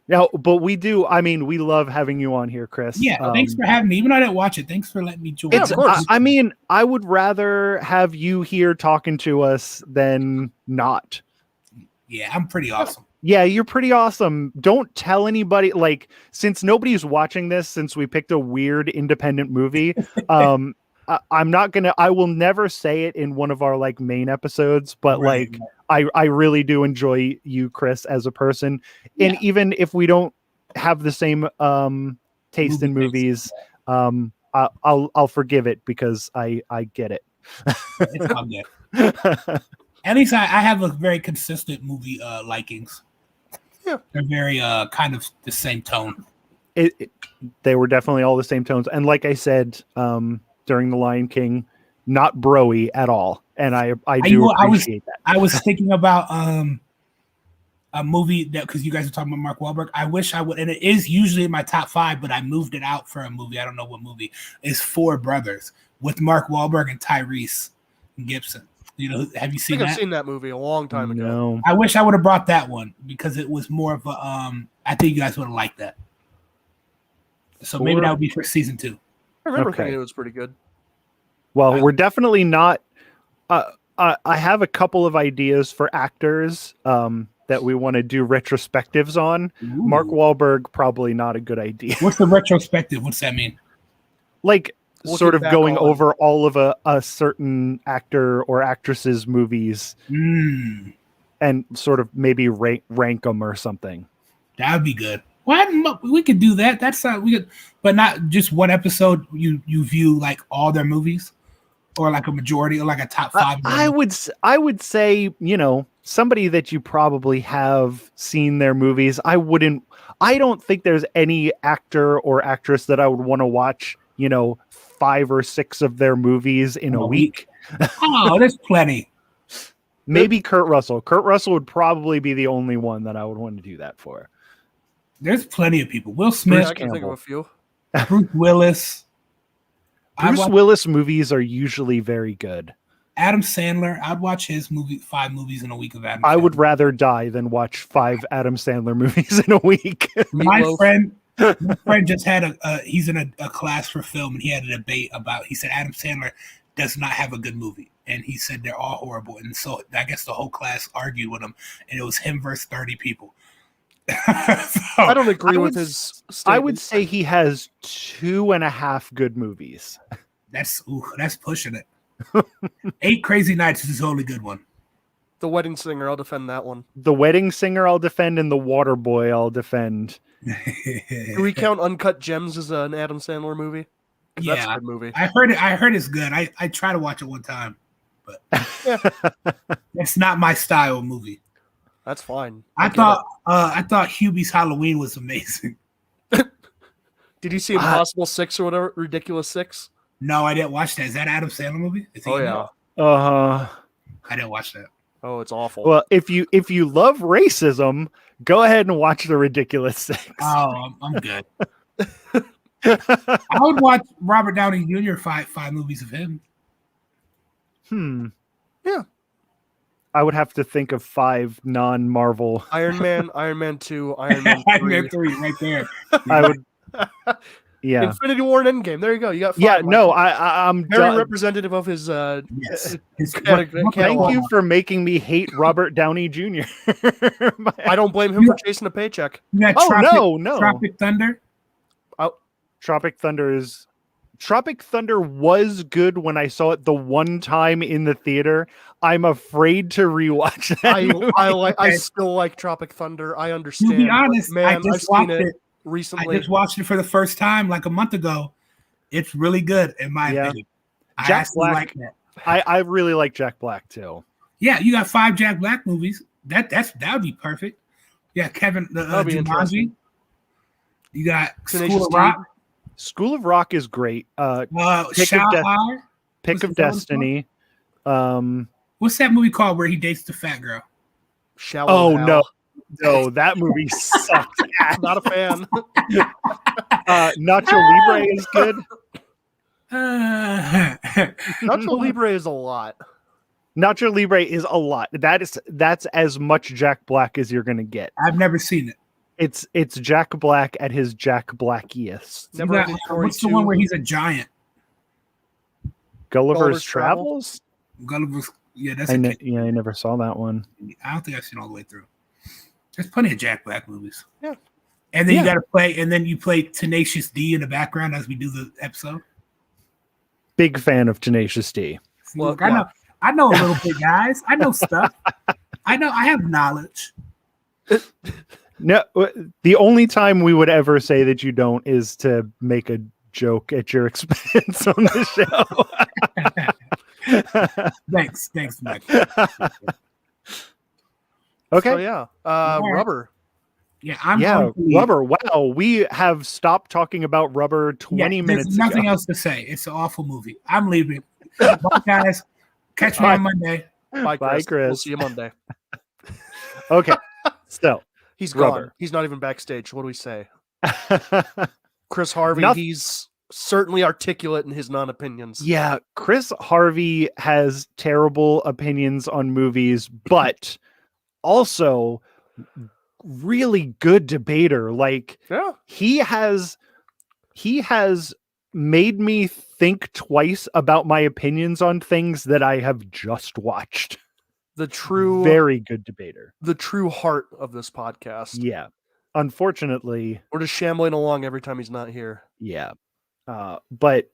No, but we love having you on here, Chris. Yeah, thanks for having me. Even though I didn't watch it, thanks for letting me join. of course. I would rather have you here talking to us than not. Yeah, I'm pretty awesome. Yeah, you're pretty awesome. Don't tell anybody, like, since nobody's watching this, since we picked a weird independent movie, I will never say it in one of our like main episodes, but Right. I really do enjoy you, Chris, as a person. And even if we don't have the same taste in movies, I'll forgive it because I get it. It's all good. At least I have a very consistent movie likings. Yeah. They're very kind of the same tone. They were definitely all the same tones. And like I said during The Lion King, not broy at all. And I appreciate that. I was thinking about a movie that, because you guys are talking about Mark Wahlberg, I wish I would, and it is usually in my top 5, but I moved it out for a movie. I don't know what movie. It's Four Brothers with Mark Wahlberg and Tyrese Gibson. You know, have you seen that? I've seen that movie a long time ago. No. I wish I would have brought that one because it was more of a I think you guys would have liked that. So maybe that would be for season 2. I remember Okay. thinking it was pretty good. Well, we're definitely not. I have a couple of ideas for actors that we want to do retrospectives on. Ooh. Mark Wahlberg, probably not a good idea. What's the retrospective? What's that mean? Like Looking sort of back going on- over all of a certain actor or actress's movies and sort of maybe rank them or something. That would be good. Well, we could do that. That's not we could, but not just one episode. You view like all their movies, or like a majority, or like a top 5. I would say, you know, somebody that you probably have seen their movies. I don't think there's any actor or actress that I would want to watch, you know, 5 or 6 of their movies in a week. Oh, there's plenty. Maybe Kurt Russell. Kurt Russell would probably be the only one that I would want to do that for. There's plenty of people. Will Yeah, Smith, I can think of a few. Bruce Willis. Bruce Willis movies are usually very good. Adam Sandler. I'd watch his 5 movies in a week of Adam. I Sandler. would rather die than watch 5 Adam Sandler movies in a week. My Meatloaf. friend just had he's in a class for film, and he had a debate about. He said Adam Sandler does not have a good movie, and he said they're all horrible. And so I guess the whole class argued with him, and it was him versus 30 people. I don't agree with his statement. I would say he has 2.5 good movies. That's pushing it. 8 Crazy Nights is his only good one. The Wedding Singer, I'll defend that one. The Wedding Singer I'll defend, and The Water Boy I'll defend. Do we count Uncut Gems as an Adam Sandler movie? 'Cause that's a Yeah, good movie. I heard it's good. I try to watch it one time, but it's not my style movie. That's fine. I thought Hubie's Halloween was amazing. Did you see Impossible 6 or whatever? Ridiculous 6? No, I didn't watch that. Is that Adam Sandler movie? Is he Oh in yeah. it? I didn't watch that. Oh, it's awful. Well, if you love racism, go ahead and watch The Ridiculous 6. Oh, I'm good. I would watch Robert Downey Jr. five movies of him. Yeah. I would have to think of 5 non-Marvel. Iron Man 2, Iron Man 3. Iron Man 3 right there. I would. Yeah. Infinity War and Endgame. There you go. You got 5. Yeah. Mike. No, I'm Very done. representative of his Yes. Thank you for making me hate Robert Downey Jr. I don't blame him for chasing a paycheck. You got Oh, no. Tropic Thunder. Tropic Thunder was good when I saw it the one time in the theater. I'm afraid to rewatch that movie. I still like Tropic Thunder. I understand. To be but, honest, man, I I've just seen watched it. recently. I just watched it for the first time like a month ago. It's really good in my opinion. I Jack actually Black. like that. I really like Jack Black too. Yeah, you got 5 Jack Black movies. That would be perfect. Yeah, Kevin That'd be Jumanji. interesting. You got Tenacious School of D. Rock. School of Rock is great. Pick Shao of, De- High. Pick What's of the other one Destiny. What's that movie called where he dates the fat girl? Shallow Oh Hal. no, that movie sucks. Not a fan. Nacho Libre is good. Nacho Libre is a lot. Nacho Libre is a lot. That's as much Jack Black as you're gonna get. I've never seen it. It's Jack Black at his Jack Blackiest. Never You Ending got- Story what's the 2. one where he's a giant? Gulliver's Travel? Travels. Gulliver's. Yeah, that's I a kid. never saw that one. I don't think I've seen all the way through. There's plenty of Jack Black movies. Yeah. And then Yeah. you got to play, and then you play Tenacious D in the background as we do the episode. Big fan of Tenacious D. See, Well, look, I know a little bit, guys. I know stuff. I have knowledge. No, the only time we would ever say that you don't is to make a joke at your expense on the show. Thanks, Mike. Okay. So yeah, Rubber. Yeah, I'm Yeah, going to leave. Rubber. Wow, we have stopped talking about Rubber 20 Yeah, minutes there's nothing ago. else to say. It's an awful movie. I'm leaving. Bye, guys. Catch me on Monday. Bye, Chris. Bye, Chris. We'll see you Monday. Okay, so He's gone. Rubber. He's not even backstage. What do we say? Chris Harvey. Noth- He's certainly articulate in his non-opinions. yeah, Chris Harvey has terrible opinions on movies, but also really good debater. Like Yeah. he has made me think twice about my opinions on things that I have just watched. The true, Very good debater. the true heart of this podcast. Yeah. Unfortunately, We're just shambling along every time he's not here. yeah. But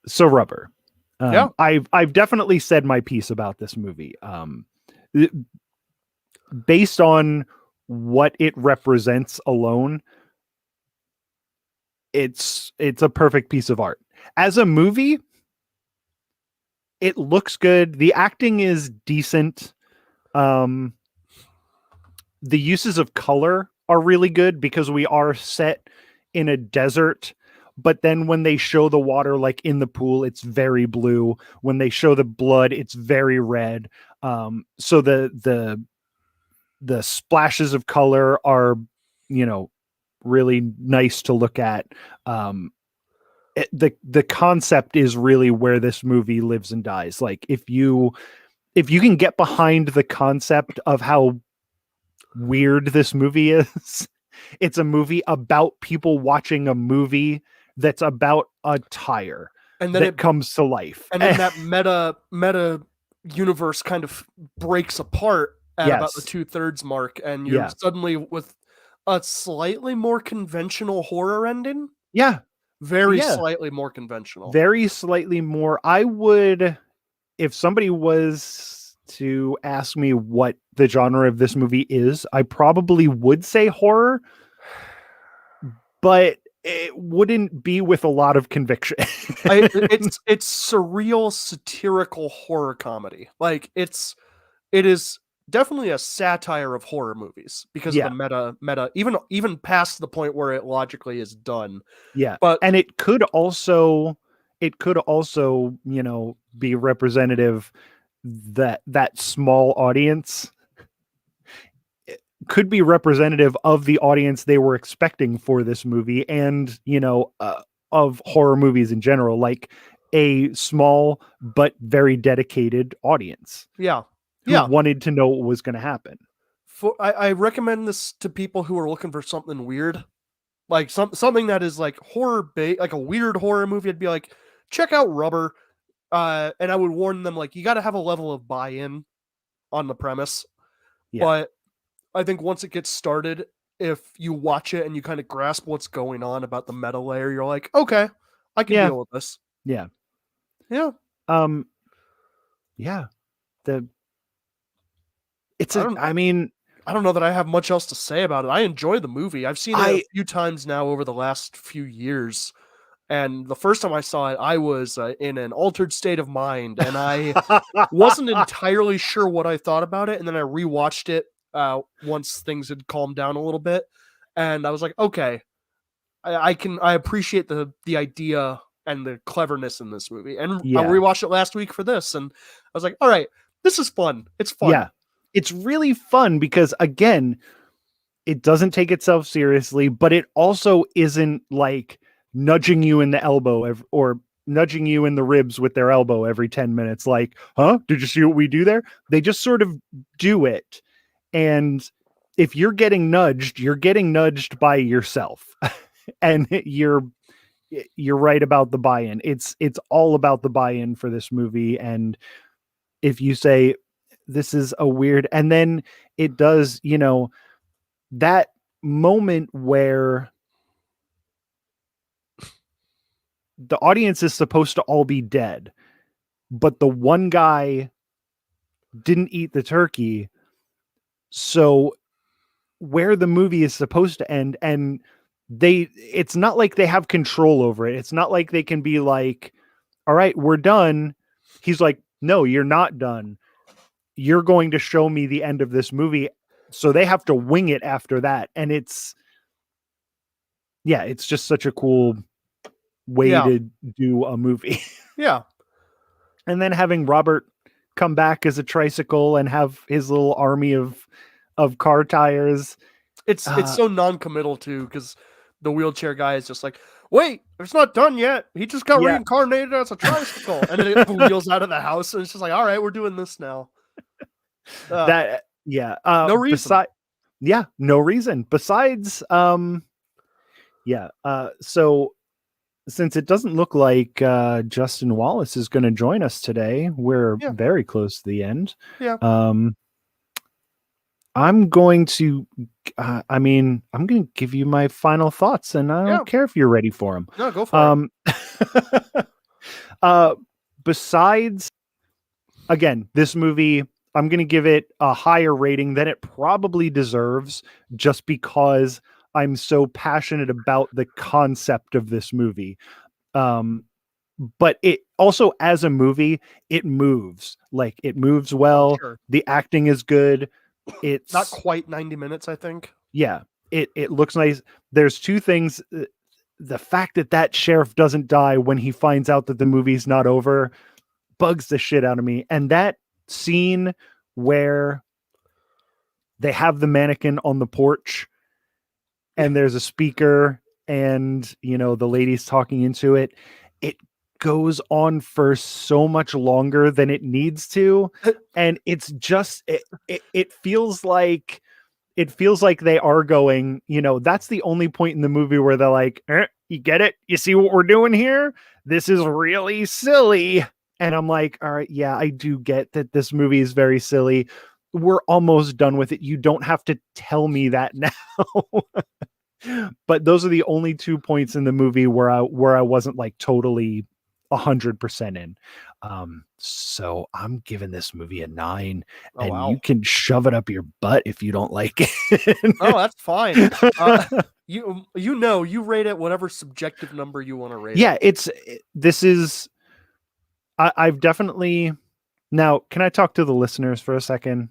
so Rubber. Yeah. I've definitely said my piece about this movie. Based on what it represents alone, it's a perfect piece of art. As a movie, it looks good. The acting is decent. The uses of color are really good because we are set in a desert, but then when they show the water like in the pool, it's very blue. When they show the blood, it's very red. So the splashes of color are, really nice to look at. The concept is really where this movie lives and dies. Like if you can get behind the concept of how weird this movie is, it's a movie about people watching a movie that's about a tire And then that it comes to life. and then that meta universe kind of breaks apart at about the Yes. 2/3 mark, and you're Yeah. suddenly with a slightly more conventional horror ending. Yeah, Very Yeah. slightly more conventional. very slightly more. I would, if somebody was to ask me what the genre of this movie is, I probably would say horror, but it wouldn't be with a lot of conviction. It's surreal satirical horror comedy. Like it is definitely a satire of horror movies because Yeah. of the meta even past the point where it logically is done. Yeah, But and it could also be representative that small audience could be representative of the audience they were expecting for this movie, and of horror movies in general, like a small but very dedicated audience yeah. who Yeah. wanted to know what was going to happen. I recommend this to people who are looking for something weird. Like something that is like like a weird horror movie. I'd be like, check out Rubber. And I would warn them, like, you got to have a level of buy-in on the premise. Yeah. But I think once it gets started, if you watch it and you kind of grasp what's going on about the meta layer, you're like, okay, I can Yeah. deal with this. Yeah. Yeah. Yeah. It's I don't- I mean, I don't know that I have much else to say about it. I enjoy the movie. I've seen it a few times now over the last few years. And the first time I saw it, I was in an altered state of mind, and I wasn't entirely sure what I thought about it. And then I rewatched it once things had calmed down a little bit, and I was like, okay, I appreciate the idea and the cleverness in this movie. And I Yeah. rewatched it last week for this, and I was like, all right, this is fun. It's fun. Yeah. It's really fun because, again, it doesn't take itself seriously, but it also isn't like nudging you in the elbow or nudging you in the ribs with their elbow every 10 minutes. Like, huh? Did you see what we do there? They just sort of do it. And if you're getting nudged by yourself. And you're right about the buy-in. It's all about the buy-in for this movie. And if you say this is a weird, and then it does, that moment where the audience is supposed to all be dead, but the one guy didn't eat the turkey. So where the movie is supposed to end, and it's not like they have control over it. It's not like they can be like, all right, we're done. He's like, no, you're not done. You're going to show me the end of this movie. So they have to wing it after that. And it's just such a cool way to do a movie. Yeah. And then having Robert come back as a tricycle and have his little army of car tires. It's so non-committal too, because the wheelchair guy is just like, wait, it's not done yet. He just got reincarnated as a tricycle. And then it wheels out of the house, and it's just like, all right, we're doing this now. No reason. No reason. Besides, so since it doesn't look like Justin Wallace is going to join us today, we're very close to the end. Yeah. I'm going to give you my final thoughts, and I don't care if you're ready for them. No, go for it. Besides, again, this movie, I'm going to give it a higher rating than it probably deserves, just because I'm so passionate about the concept of this movie. But it also, as a movie, it moves. Like, it moves well. Sure. The acting is good. It's not quite 90 minutes, I think. Yeah, it looks nice. There's two things. The fact that sheriff doesn't die when he finds out that the movie's not over bugs the shit out of me. And that scene where they have the mannequin on the porch and there's a speaker and, the lady's talking into it, it goes on for so much longer than it needs to. And it's just, it feels like they are going, that's the only point in the movie where they're like, you get it? You see what we're doing here? This is really silly. And I'm like, all right, yeah, I do get that this movie is very silly. We're almost done with it. You don't have to tell me that now. But those are the only 2 points in the movie where I wasn't like totally 100% in. So I'm giving this movie a 9, and you can shove it up your butt if you don't like it. Oh, that's fine. You rate it whatever subjective number you want to rate. Yeah, I've definitely. Now, can I talk to the listeners for a second?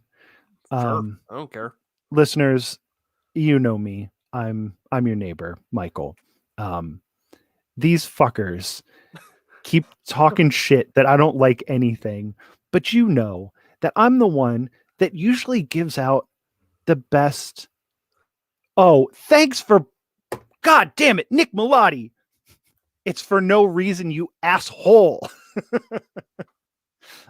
Sure. I don't care. Listeners, you know me. I'm your neighbor, Michael. These fuckers keep talking shit that I don't like anything, but you know that I'm the one that usually gives out the best. Oh, thanks for, God damn it, Nick Milotti. It's for no reason, you asshole.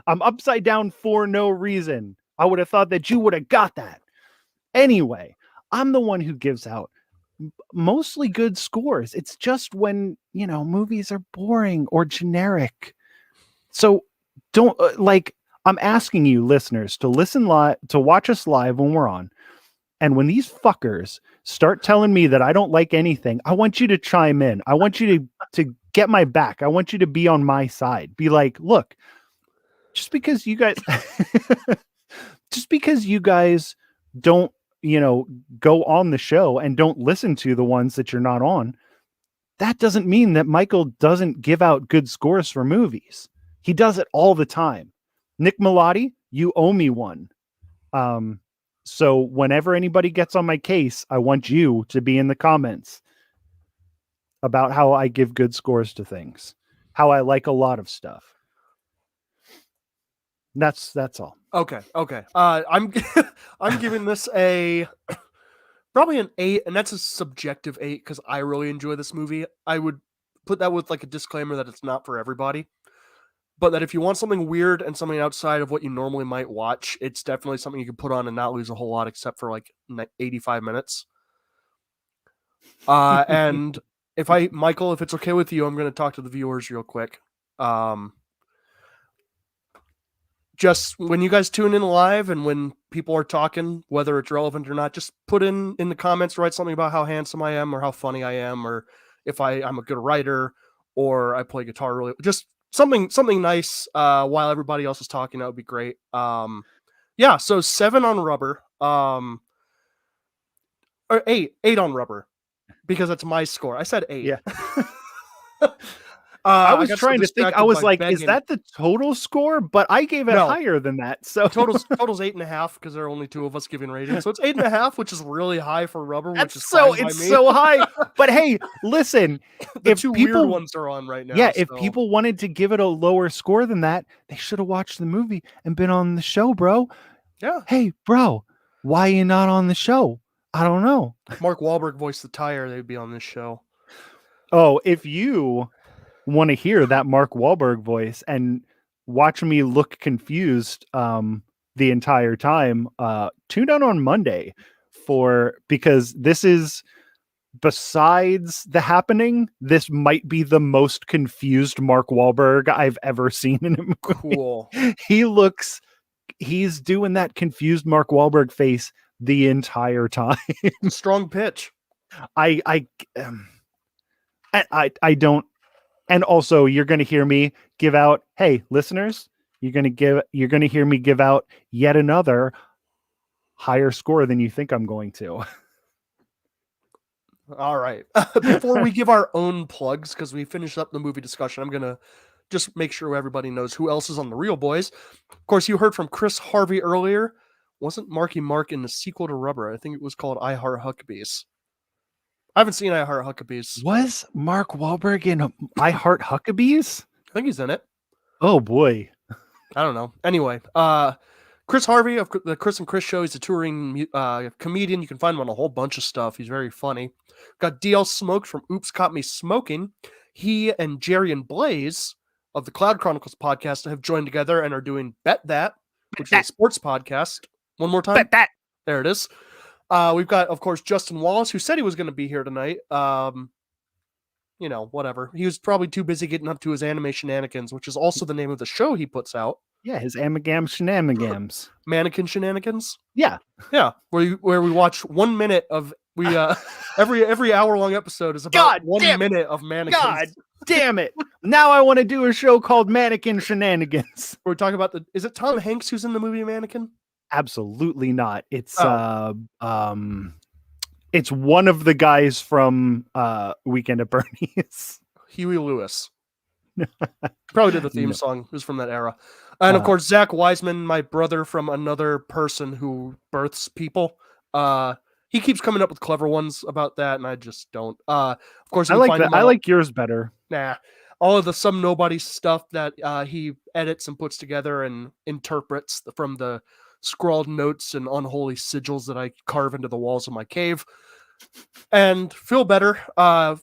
I'm upside down for no reason. I would have thought that you would have got that. Anyway, I'm the one who gives out mostly good scores. It's just when, movies are boring or generic. So don't I'm asking you listeners to listen live, to watch us live when we're on. And when these fuckers start telling me that I don't like anything, I want you to chime in. I want you to get my back. I want you to be on my side. Be like, look, just because you guys don't, go on the show and don't listen to the ones that you're not on, that doesn't mean that Michael doesn't give out good scores for movies. He does it all the time. Nick Milotti, you owe me one. So whenever anybody gets on my case, I want you to be in the comments about how I give good scores to things, how I like a lot of stuff. That's all. Okay. I'm I'm giving this probably an 8, and that's a subjective 8 because I really enjoy this movie. I would put that with like a disclaimer that it's not for everybody, but that if you want something weird and something outside of what you normally might watch, it's definitely something you can put on and not lose a whole lot, except for like 85 minutes. And Michael, if it's okay with you, I'm going to talk to the viewers real quick. Just when you guys tune in live and when people are talking, whether it's relevant or not, just put in the comments, write something about how handsome I am or how funny I am, or if I'm a good writer or I play guitar really, just something nice while everybody else is talking. That would be great. Yeah, so 7 on rubber, or 8 on rubber, because that's my score. I said 8. Yeah. I was got trying to think. I was like, is begging. that the total score? But I gave it No. higher than that. So Total's 8.5 because there are only 2 of us giving ratings. So it's 8.5, which is really high for rubber. that's which is so fine by it's me. so high. But hey, listen, The if 2 people weird ones are on right now. yeah, if so- people wanted to give it a lower score than that, they should have watched the movie and been on the show, bro. Yeah, Hey, bro, why you not on the show? I don't know. Mark Wahlberg voiced the Tyre, they'd be on this show. Oh, if you want to hear that Mark Wahlberg voice and watch me look confused the entire time, tune in on Monday because this is, besides The Happening, this might be the most confused Mark Wahlberg I've ever seen in a movie. Cool. He's doing that confused Mark Wahlberg face the entire time. Strong pitch. I don't. And also, you're going to hear me give out, hey, listeners, you're going to hear me give out yet another higher score than you think I'm going to. All right. Before we give our own plugs, because we finished up the movie discussion, I'm going to just make sure everybody knows who else is on The Real Boys. Of course, you heard from Chris Harvey earlier. Wasn't Marky Mark in the sequel to Rubber? I think it was called I Heart Huckabees. I haven't seen I Heart Huckabees. Was Mark Wahlberg in I Heart Huckabees? I think he's in it. Oh, boy. I don't know. Anyway, Chris Harvey of the Chris and Chris Show. He's a touring comedian. You can find him on a whole bunch of stuff. He's very funny. Got DL Smokes from Oops Caught Me Smoking. He and Jerry and Blaze of the Cloud Chronicles podcast have joined together and are doing Bet That, which is a sports podcast. One more time. Bet that. There it is. We've got, of course, Justin Wallace, who said he was going to be here tonight. You know, whatever. He was probably too busy getting up to his anime shenanigans, which is also the name of the show he puts out. Yeah, his Amagam Shenanigans. Mannequin Shenanigans. Yeah. Yeah, where we watch 1 minute of every hour long episode is about God 1 damn it. minute of mannequins. God damn it. Now I want to do a show called Mannequin Shenanigans. Where we talk about is it Tom Hanks who's in the movie Mannequin? Absolutely not. It's it's one of the guys from Weekend at Bernie's. Huey Lewis. Probably did the theme No. song. It was from that era. And of course, Zack Wiseman, my brother from another person who births people. He keeps coming up with clever ones about that, and I just don't. Of course, you I can like find that. him I on- like yours better. Nah, all of the Some Nobody stuff that he edits and puts together and interprets from the scrawled notes and unholy sigils that I carve into the walls of my cave. And Phil Better.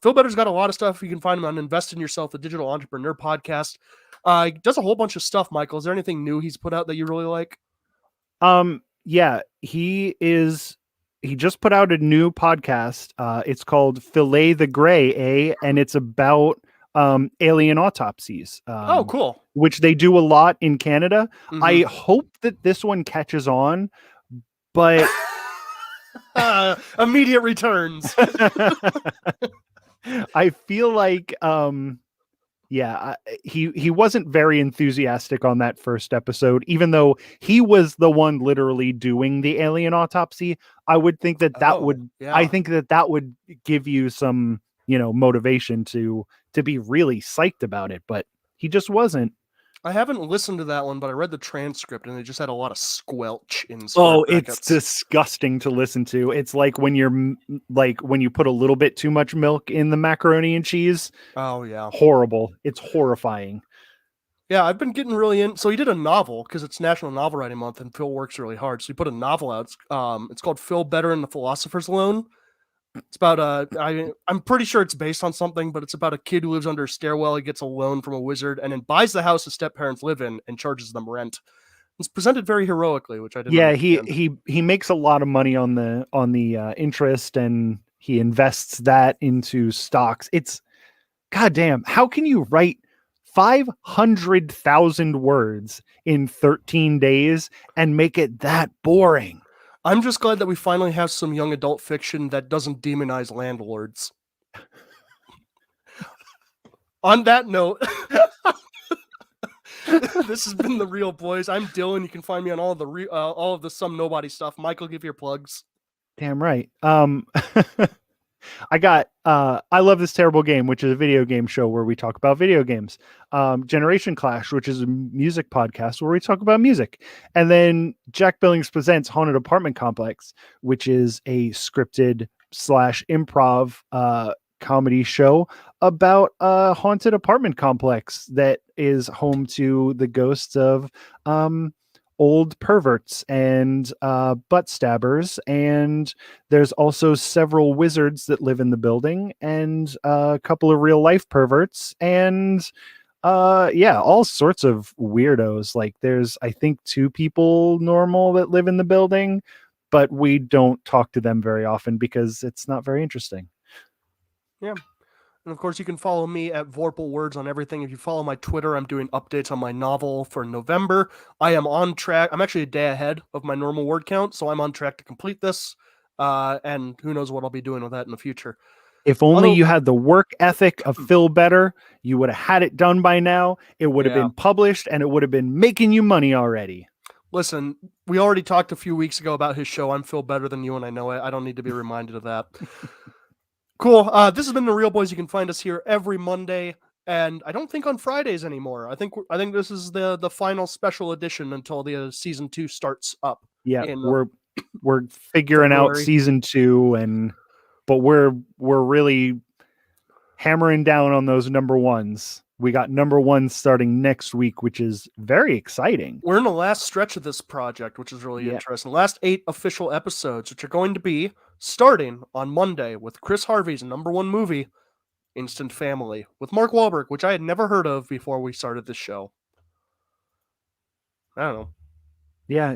Phil Better's got a lot of stuff. You can find him on Invest in Yourself, the Digital Entrepreneur podcast. He does a whole bunch of stuff, Michael. Is there anything new he's put out that you really like? Yeah, he just put out a new podcast. It's called Fillet the Gray, and it's about alien autopsies. Oh, cool. Which they do a lot in Canada. Mhm. I hope that this one catches on, but Immediate returns. I feel like he wasn't very enthusiastic on that first episode, even though he was the one literally doing the alien autopsy. I would think that I think that would give you some, motivation to be really psyched about it, but he just wasn't. I haven't listened to that one, but I read the transcript and they just had a lot of squelch in Oh, square it's brackets. disgusting to listen to. It's like when when you put a little bit too much milk in the macaroni and cheese. Oh yeah. Horrible. It's horrifying. Yeah, I've been getting really in. So he did a novel because it's National Novel Writing Month, and Phil works really hard. So he put a novel out. It's called Phil Better and the Philosopher's Loan. It's about I'm pretty sure it's based on something, but it's about a kid who lives under a stairwell. He gets a loan from a wizard, and then buys the house his step-parents live in and charges them rent. It's presented very heroically, which I didn't. Yeah, understand. he makes a lot of money on the interest, and he invests that into stocks. It's goddamn. How can you write 500,000 words in 13 days and make it that boring? I'm just glad that we finally have some young adult fiction that doesn't demonize landlords. On that note, this has been The Real Boys. I'm Dylan. You can find me on all of the Some Nobody stuff. Michael, give your plugs. Damn right. I Love This Terrible Game, which is a video game show where we talk about video games. Generation Clash, which is a music podcast where we talk about music. And then Jack Billings Presents Haunted Apartment Complex, which is a scripted / improv comedy show about a haunted apartment complex that is home to the ghosts of old perverts and butt stabbers, and there's also several wizards that live in the building, and a couple of real life perverts, and all sorts of weirdos. Like there's I think 2 people normal that live in the building, but we don't talk to them very often because it's not very interesting. Yeah. And of course, you can follow me at Vorpal Words on everything. If you follow my Twitter, I'm doing updates on my novel for November. I am on track. I'm actually a day ahead of my normal word count, so I'm on track to complete this. And who knows what I'll be doing with that in the future. If only you had the work ethic of Phil Better, you would have had it done by now. It would have been published, and it would have been making you money already. Listen, we already talked a few weeks ago about his show, I'm Phil Better Than You, and I know it. I don't need to be reminded of that. Cool. This has been The Real Boys. You can find us here every Monday, and I don't think on Fridays anymore. I think this is the final special edition until the season 2 starts up. Yeah, we're figuring out season 2, but we're really hammering down on those number ones. We got number 1 starting next week, which is very exciting. We're in the last stretch of this project, which is really interesting. The last 8 official episodes, which are going to be starting on Monday with Chris Harvey's number 1 movie, Instant Family, with Mark Wahlberg, which I had never heard of before we started this show. I don't know. Yeah,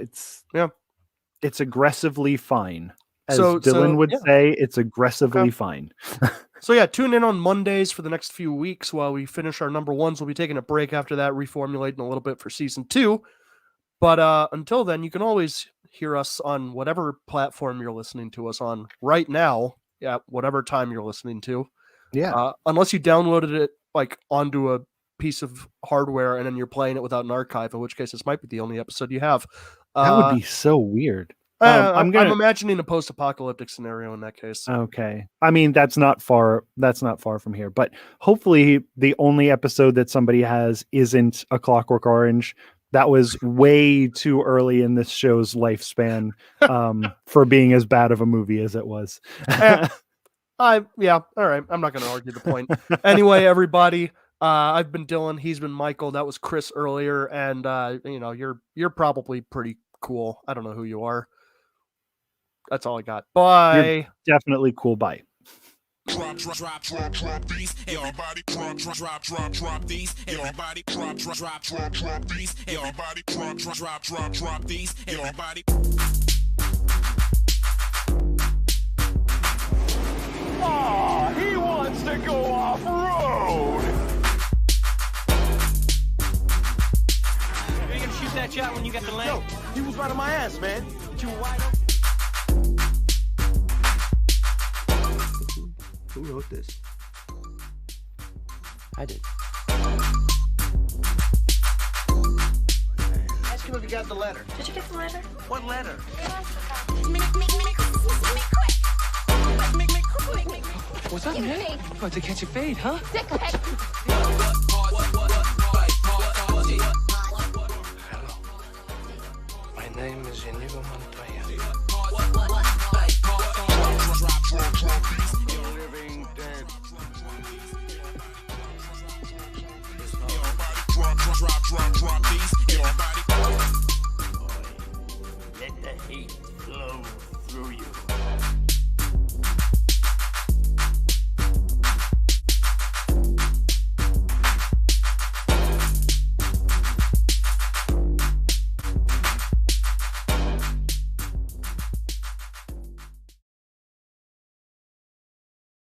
it's aggressively fine. As Dylan would say, it's aggressively fine. So yeah, tune in on Mondays for the next few weeks while we finish our number 1s. We'll be taking a break after that, reformulating a little bit for season 2. But until then, you can always hear us on whatever platform you're listening to us on right now. Yeah, whatever time you're listening to. Yeah. Unless you downloaded it like onto a piece of hardware and then you're playing it without an archive, in which case this might be the only episode you have. That would be so weird. I'm imagining a post-apocalyptic scenario in that case. Okay. I mean, that's not far from here, but hopefully the only episode that somebody has isn't A Clockwork Orange. That was way too early in this show's lifespan for being as bad of a movie as it was. All right. I'm not going to argue the point. Anyway, everybody, I've been Dylan. He's been Michael. That was Chris earlier, and you're probably pretty cool. I don't know who you are. That's all I got. Bye. You're definitely cool. Bye. Drop these. Everybody drop these. Everybody drop these. Everybody drop these. Everybody. He wants to go off-road! You gonna shoot that shot when you got the leg? Yo, he was right on my ass, man. You were wide open. Who wrote this? I did. Ask him if he got the letter. Did you get the letter? What letter? What's up, man? About to catch a fade, huh? Zack, go ahead. name is Inigo Montoya. Living dead. Drop these. Everybody. Let the hate flow through you.